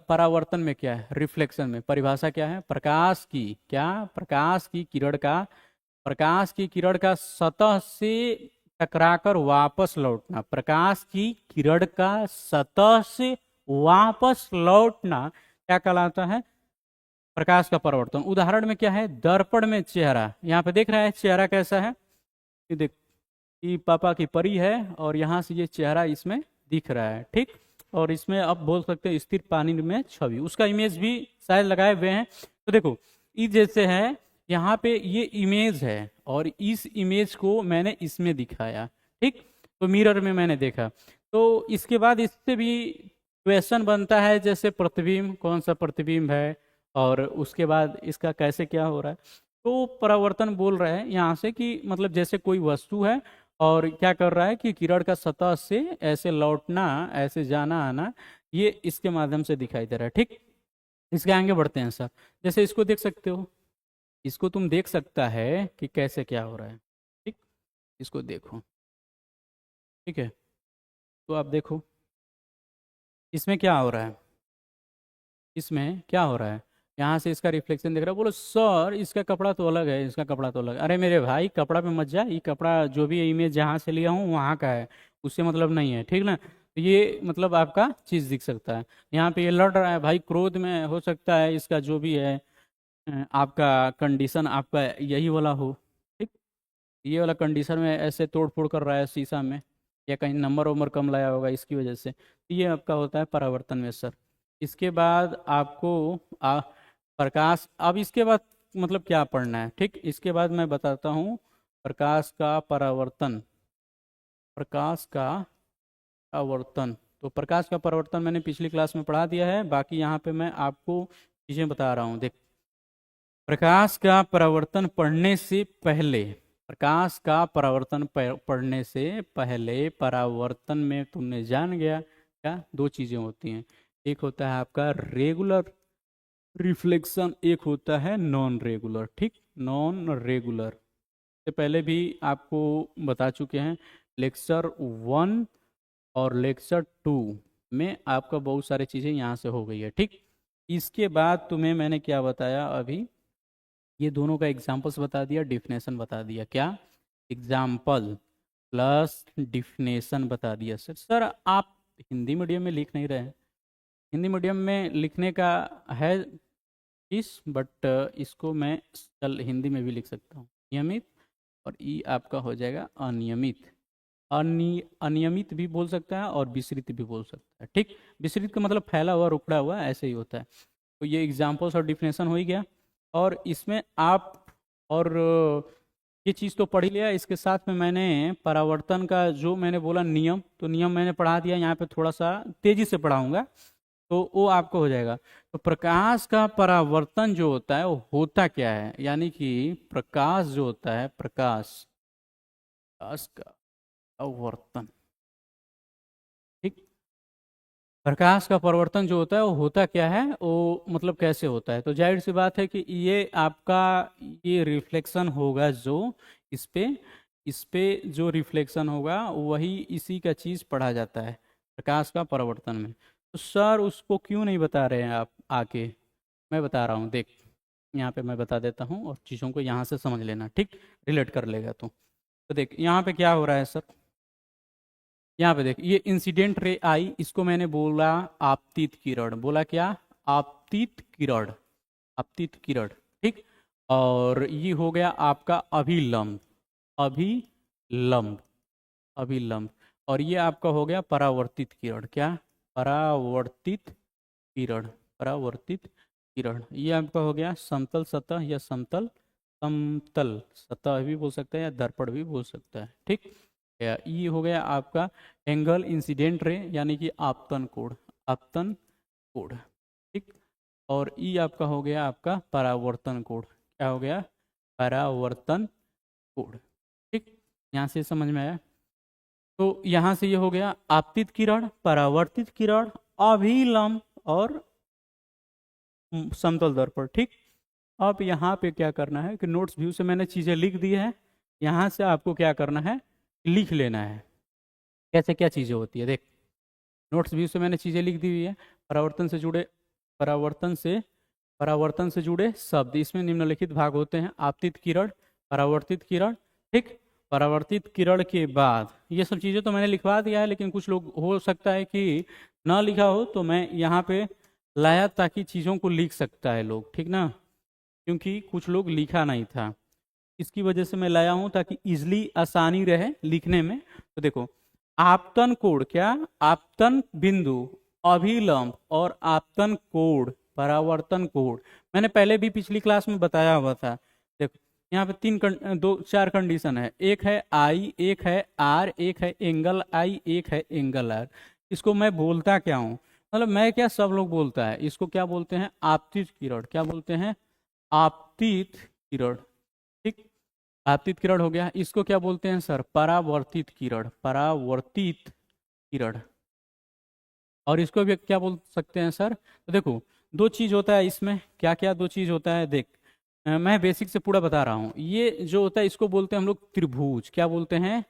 परावर्तन में क्या है, रिफ्लेक्शन में परिभाषा क्या है, प्रकाश की क्या, प्रकाश की किरण का, प्रकाश की किरण का सतह से टकराकर वापस लौटना, प्रकाश की किरण का सतह से वापस लौटना क्या कहलाता है, प्रकाश का परावर्तन। उदाहरण में क्या है, दर्पण में चेहरा, यहाँ पे देख रहा है चेहरा कैसा है, ये देख, ये पापा की परी है, और यहाँ से ये चेहरा इसमें दिख रहा है, ठीक। और इसमें अब बोल सकते हैं स्थिर पानी में छवि, उसका इमेज भी शायद लगाए हुए हैं। तो देखो ये जैसे है, यहाँ पे ये इमेज है, और इस इमेज को मैंने इसमें दिखाया, ठीक। तो मिरर में मैंने देखा, तो इसके बाद इससे भी क्वेश्चन बनता है, जैसे प्रतिबिंब, कौन सा प्रतिबिंब है, और उसके बाद इसका कैसे क्या हो रहा है। तो परावर्तन बोल रहे हैं यहाँ से कि मतलब जैसे कोई वस्तु है और क्या कर रहा है कि किरण का सतह से ऐसे लौटना, ऐसे जाना आना, ये इसके माध्यम से दिखाई दे रहा है, ठीक। इसके आगे बढ़ते हैं सर, जैसे इसको देख सकते हो, इसको तुम देख सकता है कि कैसे क्या हो रहा है, ठीक। इसको देखो, ठीक है, तो आप देखो इसमें क्या हो रहा है, इसमें क्या हो रहा है, यहाँ से इसका रिफ्लेक्शन दिख रहा है, बोलो सर इसका कपड़ा तो अलग है, इसका कपड़ा तो अलग है। अरे मेरे भाई कपड़ा पे मत जा, ये कपड़ा जो भी इमेज जहाँ से लिया हूँ वहाँ का है, उससे मतलब नहीं है, ठीक ना। तो ये मतलब आपका चीज़ दिख सकता है, यहाँ पे ये लड़ रहा है भाई, क्रोध में हो सकता है इसका जो भी है आपका कंडीशन आपका यही वाला हो, ठीक। ये वाला कंडीशन में ऐसे तोड़ फोड़ कर रहा है शीशा में, या कहीं नंबर वंबर कम लाया होगा इसकी वजह से, तो ये आपका होता है परावर्तन में सर। इसके बाद आपको प्रकाश, अब इसके बाद मतलब क्या पढ़ना है, ठीक, इसके बाद मैं बताता हूँ प्रकाश का परावर्तन। प्रकाश का आवर्तन, तो प्रकाश का परावर्तन मैंने पिछली क्लास में पढ़ा दिया है, बाकी यहाँ पे मैं आपको चीज़ें बता रहा हूँ। देख, प्रकाश का परावर्तन पढ़ने से पहले, प्रकाश का परावर्तन पढ़ने से पहले परावर्तन में तुमने जान गया क्या, दो चीज़ें होती हैं, एक होता है आपका रेगुलर रिफ्लेक्शन, एक होता है नॉन रेगुलर, ठीक, नॉन रेगुलर से पहले भी आपको बता चुके हैं, लेक्चर 1 और लेक्चर 2 में आपका बहुत सारी चीज़ें यहाँ से हो गई है, ठीक। इसके बाद तुम्हें मैंने क्या बताया अभी, ये दोनों का एग्जाम्पल्स बता दिया, डिफिनेशन बता दिया, क्या एग्जाम्पल प्लस डिफिनेशन बता दिया। सर आप हिंदी मीडियम में लिख नहीं रहे हैं, हिंदी मीडियम में लिखने का है इस, बट इसको मैं चल हिंदी में भी लिख सकता हूँ, नियमित, और ई आपका हो जाएगा अनियमित। अनियमित भी बोल सकता है और विसरित भी बोल सकता है, ठीक। विसरित का मतलब फैला हुआ, रुकड़ा हुआ, ऐसे ही होता है। तो ये एग्जाम्पल्स और डिफिनेशन हो ही गया, और इसमें आप और ये चीज़ तो पढ़ ही लिया, इसके साथ में मैंने परावर्तन का जो मैंने बोला नियम, तो नियम मैंने पढ़ा दिया, यहाँ पे थोड़ा सा तेजी से पढ़ाऊंगा तो वो आपको हो जाएगा। तो प्रकाश का परावर्तन जो होता है वो होता क्या है, यानी कि प्रकाश जो होता है, प्रकाश का आवर्तन, ठीक, प्रकाश का परिवर्तन जो होता है वो होता क्या है, वो मतलब कैसे होता है, तो जाहिर सी बात है कि ये आपका ये रिफ्लेक्शन होगा जो इस पे जो रिफ्लेक्शन होगा वही इसी का चीज़ पढ़ा जाता है प्रकाश का परिवर्तन में। तो सर उसको क्यों नहीं बता रहे हैं आप आके, मैं बता रहा हूँ, देख यहाँ पे मैं बता देता हूँ और चीज़ों को यहाँ से समझ लेना, ठीक, रिलेट कर लेगा तो देख यहाँ पे क्या हो रहा है सर, यहाँ पे देख ये इंसिडेंट रे आई, इसको मैंने बोला आपतित किरण, बोला क्या, आपतित किरण, आपतित किरण, ठीक। और ये हो गया आपका अभिलंब, अभिलंब, अभिलंब, और ये आपका हो गया परावर्तित किरण, क्या, परावर्तित किरण, परावर्तित किरण, ये आपका हो गया समतल सतह या समतल समतल सतह भी बोल सकता है या दर्पण भी बोल सकता है, ठीक। ये हो गया आपका एंगल इंसिडेंट रे, यानी कि आपतन कोण, आपतन कोण, ठीक। और ई आपका हो गया आपका परावर्तन कोण, क्या हो गया, परावर्तन कोण, ठीक। यहाँ से समझ में आया, तो यहाँ से ये हो गया आपतित किरण, परावर्तित किरण, अभिलंब और समतल दर्पण, ठीक। अब यहाँ पे क्या करना है कि नोट्स व्यू से मैंने चीज़ें लिख दी है, यहाँ से आपको क्या करना है, लिख लेना है कैसे क्या चीज़ें होती है। देख, नोट्स व्यू से मैंने चीज़ें लिख दी हुई है, परावर्तन से जुड़े, परावर्तन से जुड़े शब्द, इसमें निम्नलिखित भाग होते हैं, आपतित किरण, परावर्तित किरण, ठीक। परावर्तित किरण के बाद ये सब चीज़ें तो मैंने लिखवा दिया है, लेकिन कुछ लोग हो सकता है कि ना लिखा हो, तो मैं यहाँ पे लाया ताकि चीज़ों को लिख सकता है लोग, ठीक ना, क्योंकि कुछ लोग लिखा नहीं था, इसकी वजह से मैं लाया हूं ताकि इजली आसानी रहे लिखने में। तो देखो, आपतन कोण, क्या, आपतन बिंदु, अभिलंब और आपतन कोण, परावर्तन कोण, मैंने पहले भी पिछली क्लास में बताया हुआ था। देखो यहाँ पे दो चार कंडीशन है, एक है आई, एक है आर, एक है एंगल आई, एक है एंगल आर। इसको मैं बोलता क्या हूँ, मतलब मैं क्या, सब लोग बोलता है, इसको क्या बोलते हैं, आपतित किरण, क्या बोलते हैं, आपतित किरण, ठीक। आपतित किरण हो गया, इसको क्या बोलते हैं सर, परावर्तित किरण, परावर्तित किरण, और इसको भी क्या बोल सकते हैं सर। तो देखो दो चीज होता है इसमें, क्या क्या दो चीज होता है, देख मैं बेसिक से पूरा बता रहा हूँ। ये जो होता है इसको बोलते हैं हम लोग त्रिभुज, क्या बोलते हैं,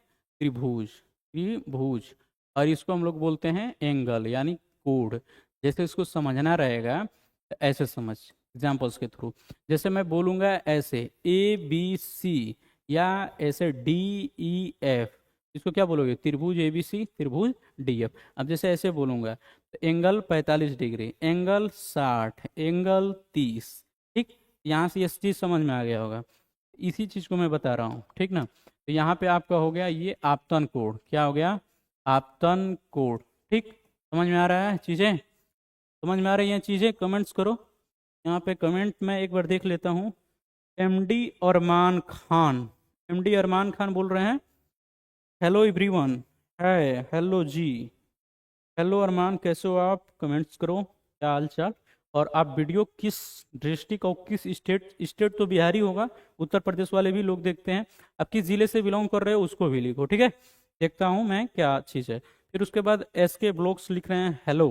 त्रिभुज, त्रिभुज, और इसको हम लोग बोलते हैं एंगल यानी कोण। जैसे इसको समझना रहेगा तो ऐसे समझ, एग्जाम्पल्स के थ्रू, जैसे मैं बोलूँगा ऐसे ABC, या ऐसे DEF, इसको क्या बोलोगे, त्रिभुज ABC, त्रिभुज DF। अब जैसे ऐसे बोलूँगा तो एंगल 45 डिग्री, एंगल 60, एंगल 30, ठीक। यहाँ से ये चीज़ समझ में आ गया होगा, इसी चीज़ को मैं बता रहा हूँ, ठीक ना। तो यहाँ पे आपका हो गया ये आपतन कोण, क्या हो गया, आपतन कोड। ठीक, समझ में आ रहा है चीज़ें? समझ में आ रही हैं चीज़ें? कमेंट्स करो यहाँ पे, कमेंट में एक बार देख लेता हूँ। एमडी अरमान खान, एमडी अरमान खान बोल रहे हैं हेलो एवरीवन। है, हेलो जी, हेलो अरमान, कैसे हो आप? कमेंट्स करो क्या हाल चाल। और आप वीडियो किस डिस्ट्रिक्ट और किस स्टेट, स्टेट तो बिहारी होगा, उत्तर प्रदेश वाले भी लोग देखते हैं, आप किस जिले से बिलोंग कर रहे हो उसको भी लिखो, ठीक है? देखता हूँ मैं क्या चीज़ है। फिर उसके बाद एस के ब्लॉग्स लिख रहे हैं हेलो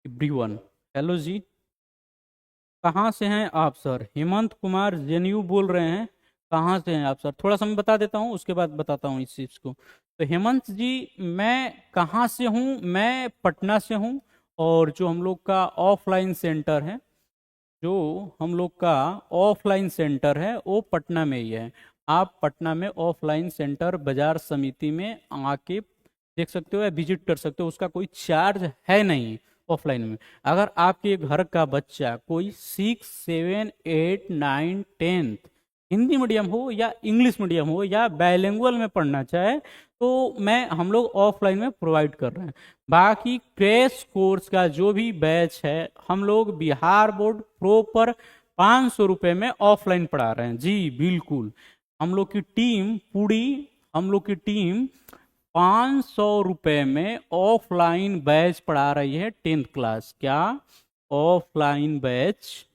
एवरीवन, हेलो जी, कहाँ से हैं आप सर? हेमंत कुमार जेन्यू बोल रहे हैं, कहाँ से हैं आप सर? थोड़ा सा मैं बता देता हूँ, उसके बाद बताता हूँ इस चीज़ को। तो हेमंत जी, मैं कहाँ से हूँ? मैं पटना से हूँ। और जो हम लोग का ऑफलाइन सेंटर है, जो हम लोग का ऑफलाइन सेंटर है वो पटना में ही है। आप पटना में ऑफलाइन सेंटर बाजार समिति में आके देख सकते हो या विजिट कर सकते हो, उसका कोई चार्ज है नहीं ऑफलाइन में। अगर आपके घर का बच्चा कोई 6, 7, 8, 9, 10 हिंदी मीडियम हो या इंग्लिश मीडियम हो या बाइलिंगुअल में पढ़ना चाहे, तो मैं हम लोग ऑफलाइन में प्रोवाइड कर रहे हैं। बाकी क्रैश कोर्स का जो भी बैच है, हम लोग बिहार बोर्ड प्रॉपर 500 रुपये में ऑफलाइन पढ़ा रहे हैं जी, बिल्कुल। हम लोग की टीम पूरी, हम लोग की टीम 500 रुपये में ऑफलाइन बैच पढ़ा रही है 10th क्लास। क्या? ऑफलाइन बैच,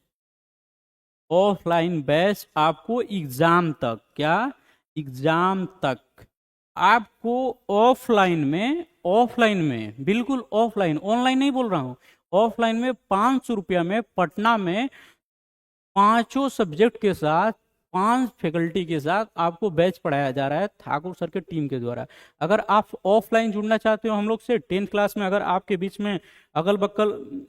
ऑफलाइन बैच आपको एग्जाम तक, क्या? एग्जाम तक आपको ऑफलाइन में, ऑफलाइन में बिल्कुल ऑफलाइन, ऑनलाइन नहीं बोल रहा हूं, ऑफलाइन में 500 रुपया में पटना में 5 सब्जेक्ट के साथ, 5 फैकल्टी के साथ आपको बैच पढ़ाया जा रहा है ठाकुर सर के टीम के द्वारा। अगर आप ऑफलाइन जुड़ना चाहते हो हम लोग से 10th क्लास में, अगर आपके बीच में अगल बगल,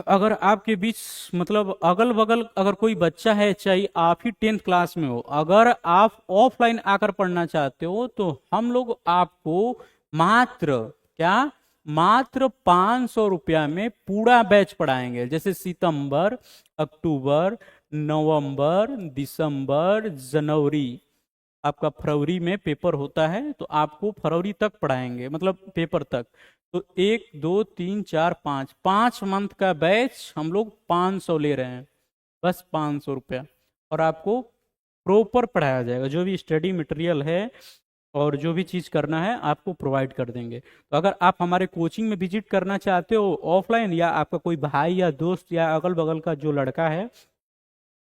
अगर आपके बीच मतलब अगल बगल अगर कोई बच्चा है, चाहे आप ही 10th क्लास में हो, अगर आप ऑफलाइन आकर पढ़ना चाहते हो, तो हम लोग आपको मात्र, क्या? मात्र 500 रुपया में पूरा बैच पढ़ाएंगे। जैसे सितंबर, अक्टूबर, नवंबर, दिसंबर, जनवरी, आपका फरवरी में पेपर होता है, तो आपको फरवरी तक पढ़ाएंगे, मतलब पेपर तक। तो 1, 2, 3, 4, 5 मंथ का बैच हम लोग 500 ले रहे हैं, बस 500 रुपया। और आपको प्रॉपर पढ़ाया जाएगा, जो भी स्टडी मटेरियल है और जो भी चीज़ करना है आपको प्रोवाइड कर देंगे। तो अगर आप हमारे कोचिंग में विजिट करना चाहते हो ऑफलाइन, या आपका कोई भाई या दोस्त या अगल बगल का जो लड़का है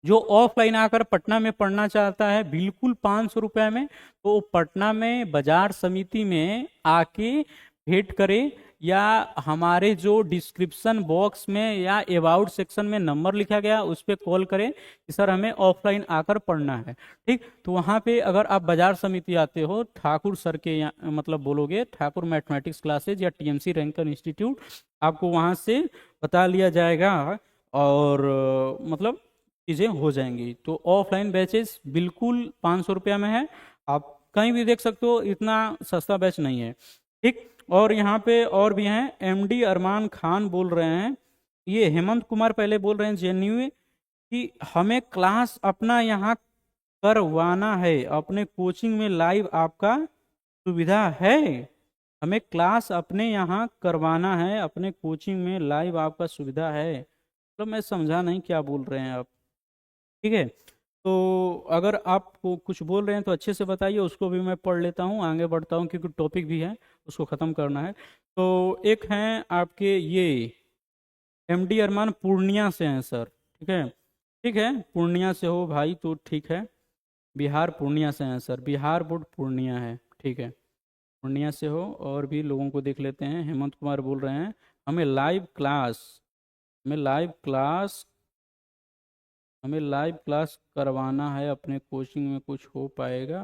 जो ऑफलाइन आकर पटना में पढ़ना चाहता है बिल्कुल 500 रुपये में, तो पटना में बाजार समिति में आके भेंट करे, या हमारे जो डिस्क्रिप्शन बॉक्स में या अबाउट सेक्शन में नंबर लिखा गया उस पर कॉल करें कि सर हमें ऑफलाइन आकर पढ़ना है। ठीक, तो वहाँ पे अगर आप बाजार समिति आते हो, ठाकुर सर के मतलब बोलोगे ठाकुर मैथमेटिक्स क्लासेज या टीएमसी रैंकर इंस्टीट्यूट, आपको वहाँ से बता लिया जाएगा और मतलब चीज़ें हो जाएंगी। तो ऑफलाइन बैचेस बिल्कुल 500 रुपया में है, आप कहीं भी देख सकते हो, इतना सस्ता बैच नहीं है। ठीक, और यहाँ पे और भी हैं, एमडी अरमान खान बोल रहे हैं, ये हेमंत कुमार पहले बोल रहे हैं जेन्यू कि हमें क्लास अपना यहाँ करवाना है, अपने कोचिंग में लाइव आपका सुविधा है। हमें क्लास अपने यहाँ करवाना है, अपने कोचिंग में लाइव आपका सुविधा है। तो मैं समझा नहीं क्या बोल रहे हैं आप, ठीक है? तो अगर आप कुछ बोल रहे हैं तो अच्छे से बताइए, उसको भी मैं पढ़ लेता हूँ, आगे बढ़ता हूँ, क्योंकि टॉपिक भी है उसको ख़त्म करना है। तो एक हैं आपके ये एमडी अरमान, पूर्णिया से हैं सर, ठीक है? ठीक है, पूर्णिया से हो भाई तो ठीक है, बिहार पूर्णिया से हैं सर, बिहार बोर्ड पूर्णिया है, ठीक है, पूर्णिया से हो। और भी लोगों को देख लेते हैं। हेमंत कुमार बोल रहे हैं हमें लाइव क्लास, हमें लाइव क्लास, हमें लाइव क्लास करवाना है अपने कोचिंग में, कुछ हो पाएगा?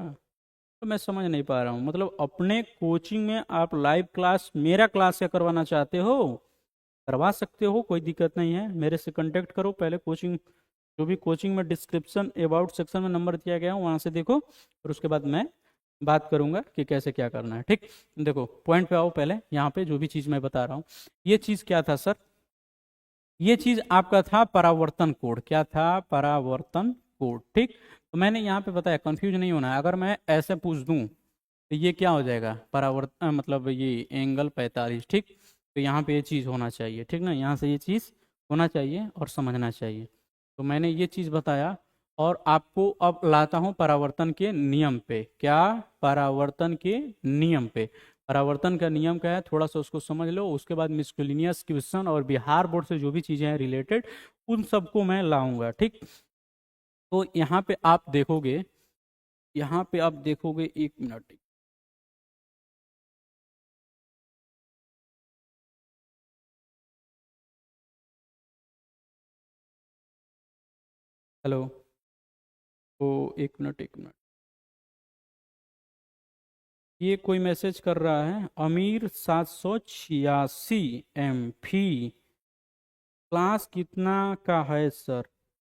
तो मैं समझ नहीं पा रहा हूँ, मतलब अपने कोचिंग में आप लाइव क्लास, मेरा क्लास क्या करवाना चाहते हो? करवा सकते हो, कोई दिक्कत नहीं है, मेरे से कांटेक्ट करो। पहले कोचिंग, जो भी कोचिंग में डिस्क्रिप्शन अबाउट सेक्शन में नंबर दिया गया है वहाँ से देखो, और उसके बाद मैं बात करूंगा कि कैसे क्या करना है। ठीक, देखो पॉइंट पे आओ। पहले यहाँ पे जो भी चीज़ मैं बता रहा हूँ, ये चीज़ क्या था सर? ये चीज आपका था परावर्तन कोड। क्या था? परावर्तन कोड। ठीक, तो मैंने यहाँ पे बताया, कंफ्यूज नहीं होना है। अगर मैं ऐसे पूछ दूं तो ये क्या हो जाएगा, परावर्तन मतलब ये एंगल 45, ठीक। तो यहाँ पे ये चीज़ होना चाहिए, ठीक ना, यहाँ से ये चीज़ होना चाहिए और समझना चाहिए। तो मैंने ये चीज़ बताया, और आपको अब लाता हूँ परावर्तन के नियम पे। क्या? परावर्तन के नियम पे। परावर्तन का नियम क्या है, थोड़ा सा उसको समझ लो, उसके बाद मिसलेनियस क्वेश्चन और बिहार बोर्ड से जो भी चीज़ें हैं रिलेटेड, उन सबको मैं लाऊंगा, ठीक। तो यहाँ पे आप देखोगे, यहाँ पे आप देखोगे, एक मिनट। हेलो। तो एक मिनट। ये कोई मैसेज कर रहा है, अमीर 786 MP, क्लास कितना का है सर?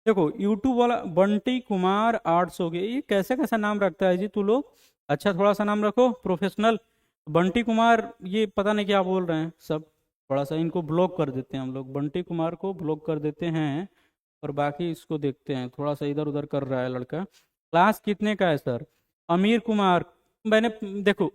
देखो यूट्यूब वाला बंटी कुमार 800 के, ये कैसे कैसा नाम रखता है जी तू लोग। अच्छा थोड़ा सा नाम रखो प्रोफेशनल। बंटी कुमार, ये पता नहीं क्या बोल रहे हैं सब। थोड़ा सा इनको ब्लॉक कर देते हैं हम लोग, बंटी कुमार को ब्लॉक कर देते हैं, और बाकी इसको देखते हैं, थोड़ा सा इधर उधर कर रहा है लड़का। क्लास कितने का है सर? अमीर कुमार, मैंने, देखो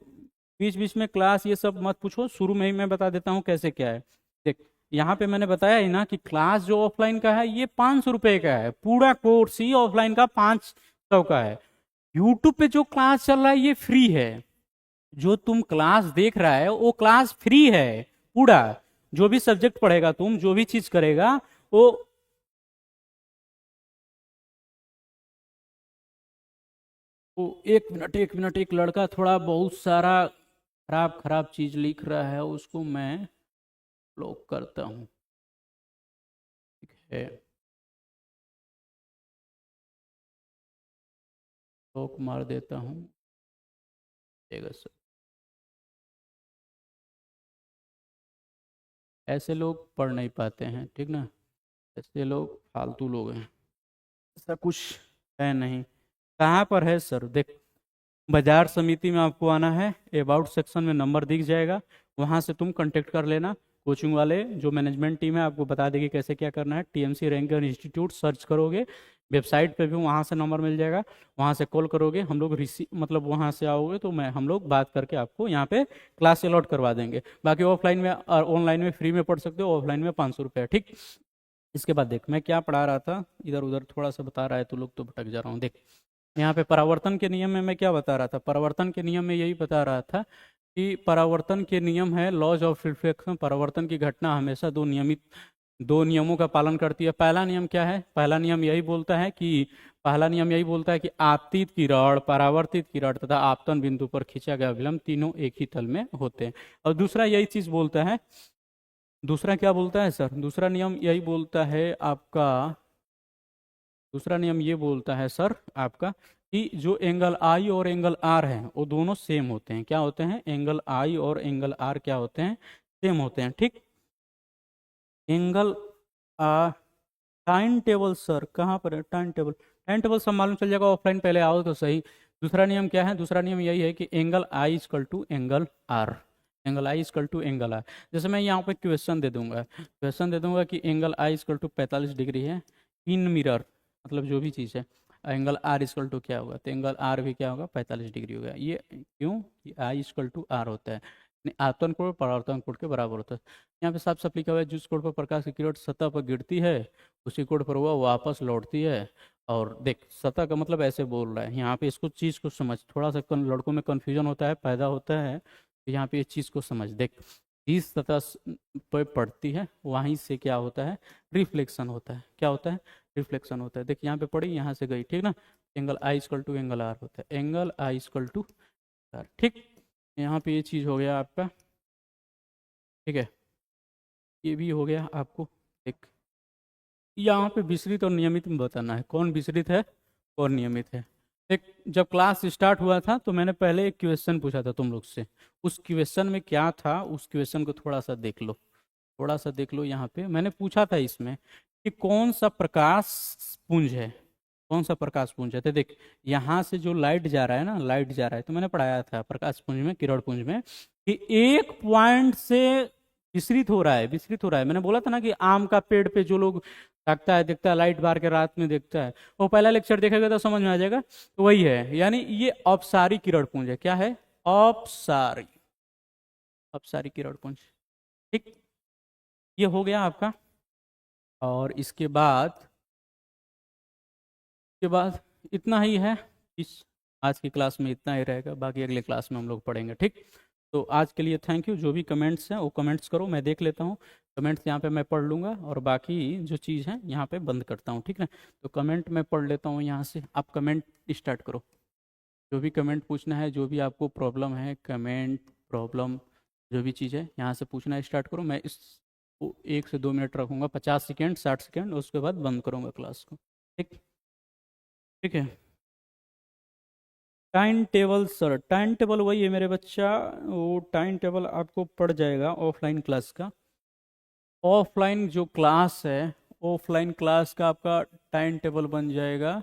बीच बीच में क्लास ये सब मत पूछो, शुरू में ही मैं बता देता हूँ कैसे क्या है। देख, यहाँ पे मैंने बताया ही ना कि क्लास जो ऑफलाइन का है ये 500 रुपये का है, पूरा कोर्स ही ऑफलाइन का 500 का है। यूट्यूब पे जो क्लास चल रहा है ये फ्री है। जो तुम क्लास देख रहा है वो क्लास फ्री है पूरा। जो भी सब्जेक्ट पढ़ेगा, तुम जो भी चीज करेगा वो। वो एक मिनट, एक लड़का थोड़ा बहुत सारा खराब खराब चीज लिख रहा है, उसको मैं ब्लॉक करता हूँ, ठीक है। ब्लॉक मार देता हूँ, ठीक है सर। ऐसे लोग पढ़ नहीं पाते हैं, ठीक ना, ऐसे लोग फालतू लोग हैं, ऐसा कुछ है नहीं। कहाँ पर है सर? देख, बाजार समिति में आपको आना है, अबाउट सेक्शन में नंबर दिख जाएगा, वहाँ से तुम कांटेक्ट कर लेना। कोचिंग वाले जो मैनेजमेंट टीम है आपको बता देगी कैसे क्या करना है। टीएमसी रैंकर इंस्टीट्यूट सर्च करोगे, वेबसाइट पे भी वहाँ से नंबर मिल जाएगा, वहाँ से कॉल करोगे, हम लोग रिसीव मतलब वहाँ से आओगे तो मैं हम लोग बात करके आपको यहाँ पे क्लास अलॉट करवा देंगे। बाकी ऑफलाइन में और ऑनलाइन में फ्री में पढ़ सकते हो, ऑफलाइन में 500 रुपये, ठीक। इसके बाद देख, मैं क्या पढ़ा रहा था, इधर उधर थोड़ा सा बता रहा है तो लोग तो भटक जा रहा हूँ। देख, यहाँ पे परावर्तन के नियम में मैं क्या बता रहा था, परावर्तन के नियम में यही बता रहा था कि परावर्तन के नियम है लॉज ऑफ रिफ्लेक्शन। परावर्तन की घटना हमेशा दो नियमों का पालन करती है। पहला नियम क्या है? पहला नियम यही बोलता है कि आपतित किरण, परावर्तित किरण तथा आपतन बिंदु पर खींचा गया विलंब तीनों एक ही तल में होते हैं। और दूसरा यही चीज बोलता है, दूसरा क्या बोलता है सर? दूसरा नियम यही बोलता है आपका, दूसरा नियम ये बोलता है सर आपका कि जो एंगल आई और एंगल आर है वो दोनों सेम होते हैं। क्या होते हैं? एंगल आई और एंगल आर क्या होते हैं? सेम होते हैं, ठीक। एंगल टाइम टेबल सर कहाँ पर है? टाइम टेबल, टाइम टेबल सब मालूम चल जाएगा ऑफलाइन, पहले आओ तो सही। दूसरा नियम क्या है? दूसरा नियम यही है कि angle I is equal to angle R, angle I is equal to angle R. जैसे मैं यहाँ पे क्वेश्चन दे दूंगा कि angle I is equal to 45 degree है इन मिरर, मतलब जो भी चीज़ है, एंगल आर इजकल टू क्या होगा? तो एंगल आर भी क्या होगा? 45 डिग्री होगा। ये क्यों? आई इजकल टू आर होता है, आयतन कोण परावर्तन कोण के बराबर होता है। यहाँ पे साफ साफ लिखा हुआ है, जिस कोण पर प्रकाश की किरण सतह पर गिरती है उसी कोण पर वह वापस लौटती है। और देख, सतह का मतलब ऐसे बोल रहा है यहाँ पे, इसको चीज़ को समझ, थोड़ा सा लड़कों में कन्फ्यूजन होता है, पैदा होता है, तो यहाँ पे इस चीज़ को समझ। देख, जिस सतह पर पड़ती है वहीं से क्या होता है? रिफ्लेक्शन होता है। क्या होता है? रिफ्लेक्शन होता है। देख, यहाँ पे पड़ी, यहाँ से गई, ठीक ना। Angle I equal to angle R होता है, angle I equal to R, ठीक। यहाँ पे ये चीज़ हो गया आपका, ठीक है। ये भी हो गया आपको। एक यहाँ पे विसरित और नियमित में बताना है, कौन विसरित है कौन नियमित है। एक, जब क्लास स्टार्ट हुआ था तो मैंने पहले एक क्वेश्चन पूछा था तुम लोग से, उस क्वेश्चन में क्या था, उस क्वेश्चन को थोड़ा सा देख लो, थोड़ा सा देख लो। यहाँ पे मैंने पूछा था इसमें कि कौन सा प्रकाश पुंज है, कौन सा प्रकाश पुंज है। तो देख, यहाँ से जो लाइट जा रहा है ना, लाइट जा रहा है, तो मैंने पढ़ाया था प्रकाश पुंज में, किरण पुंज में, कि एक पॉइंट से विसरित हो रहा है, विसरित हो रहा है। मैंने बोला था ना कि आम का पेड़ पे जो लोग ताकता है, देखता है, लाइट बार के रात में देखता है, वो पहला लेक्चर देखेगा तो समझ में आ जाएगा। तो वही है, यानी ये अपसारी किरण पुंज है। क्या है? अपसारी, अपसारी की रड़पुंज। ठीक, ये हो गया आपका। और इसके बाद इतना ही है। इस आज की क्लास में इतना ही रहेगा, बाकी अगले क्लास में हम लोग पढ़ेंगे। ठीक, तो आज के लिए थैंक यू। जो भी कमेंट्स हैं वो कमेंट्स करो, मैं देख लेता हूँ। कमेंट्स यहाँ पे मैं पढ़ लूँगा और बाकी जो चीज़ है यहाँ पे बंद करता हूँ। ठीक है, तो कमेंट मैं पढ़ लेता हूँ यहाँ से, आप कमेंट स्टार्ट करो। जो भी कमेंट पूछना है, जो भी आपको प्रॉब्लम है, कमेंट प्रॉब्लम जो भी चीज़ है यहाँ से पूछना स्टार्ट करो। मैं इस 1 से 2 मिनट रखूँगा, 50 सेकेंड 60 सेकेंड, उसके बाद बंद करूँगा क्लास को। ठीक, ठीक है। Time table sir, time table वही है मेरे बच्चा, वो टाइम टेबल आपको पड़ जाएगा ऑफलाइन क्लास का। ऑफलाइन जो क्लास है, ऑफलाइन क्लास का आपका टाइम टेबल बन जाएगा।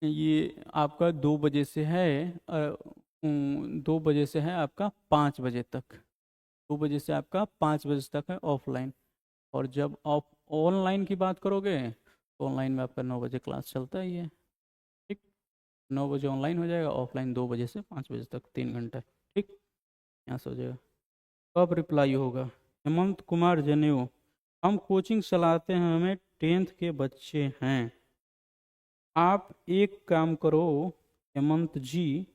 ये आपका 2 बजे से है 2 बजे से है आपका 5 बजे तक। 2 बजे से आपका 5 बजे तक है ऑफलाइन। और जब आप ऑनलाइन की बात करोगे तो ऑनलाइन में आपका 9 बजे क्लास चलता ही है। ठीक, 9 बजे ऑनलाइन हो जाएगा, ऑफलाइन 2 बजे से 5 बजे तक, 3 घंटा। ठीक, यहाँ से हो जाएगा। कब रिप्लाई होगा? हेमंत कुमार जनेऊ, हम कोचिंग चलाते हैं, हमें 10th के बच्चे हैं। आप एक काम करो हेमंत जी,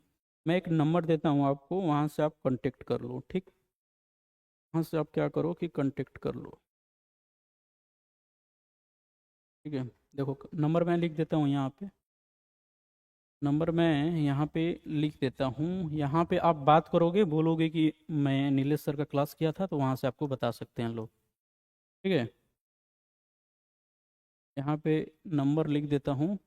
मैं एक नंबर देता हूँ आपको, वहाँ से आप कांटेक्ट कर लो। ठीक, वहाँ से आप क्या करो कि कांटेक्ट कर लो। ठीक है, देखो नंबर मैं लिख देता हूँ यहाँ पे, नंबर मैं यहाँ पे लिख देता हूँ। यहाँ पे आप बात करोगे, बोलोगे कि मैं नीलेश सर का क्लास किया था, तो वहाँ से आपको बता सकते हैं लोग। ठीक है, यहाँ पे नंबर लिख देता हूँ।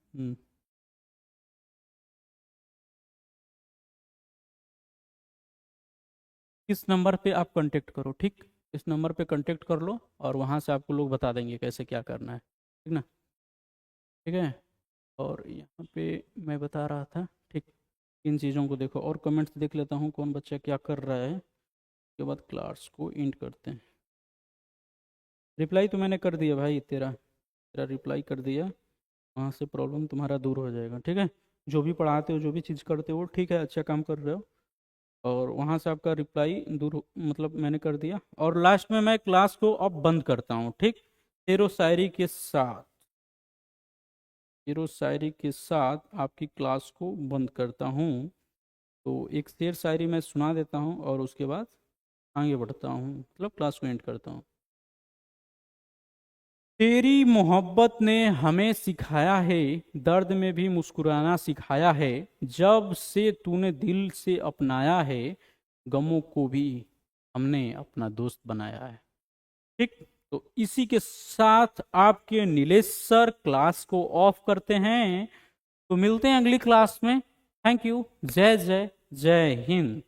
इस नंबर पे आप कांटेक्ट करो। ठीक, इस नंबर पे कांटेक्ट कर लो और वहाँ से आपको लोग बता देंगे कैसे क्या करना है। ठीक ना, ठीक है। और यहाँ पे मैं बता रहा था, ठीक, इन चीज़ों को देखो और कमेंट्स देख लेता हूँ कौन बच्चा क्या कर रहा है, उसके बाद क्लास को एंड करते हैं। रिप्लाई तो मैंने कर दिया भाई, तेरा तेरा रिप्लाई कर दिया, वहाँ से प्रॉब्लम तुम्हारा दूर हो जाएगा। ठीक है, जो भी पढ़ाते हो, जो भी चीज़ करते हो, ठीक है, अच्छा काम कर रहे हो। और वहाँ से आपका रिप्लाई मतलब मैंने कर दिया। और लास्ट में मैं क्लास को अब बंद करता हूँ। ठीक, शेरो शायरी के साथ, शेरो शायरी के साथ आपकी क्लास को बंद करता हूँ। तो एक शेर शायरी मैं सुना देता हूँ और उसके बाद आगे बढ़ता हूँ, मतलब क्लास को एंड करता हूँ। तेरी मोहब्बत ने हमें सिखाया है, दर्द में भी मुस्कुराना सिखाया है, जब से तूने दिल से अपनाया है, गमों को भी हमने अपना दोस्त बनाया है। ठीक, तो इसी के साथ आपके नीलेश सर क्लास को ऑफ करते हैं। तो मिलते हैं अगली क्लास में। थैंक यू, जय जय जय हिंद।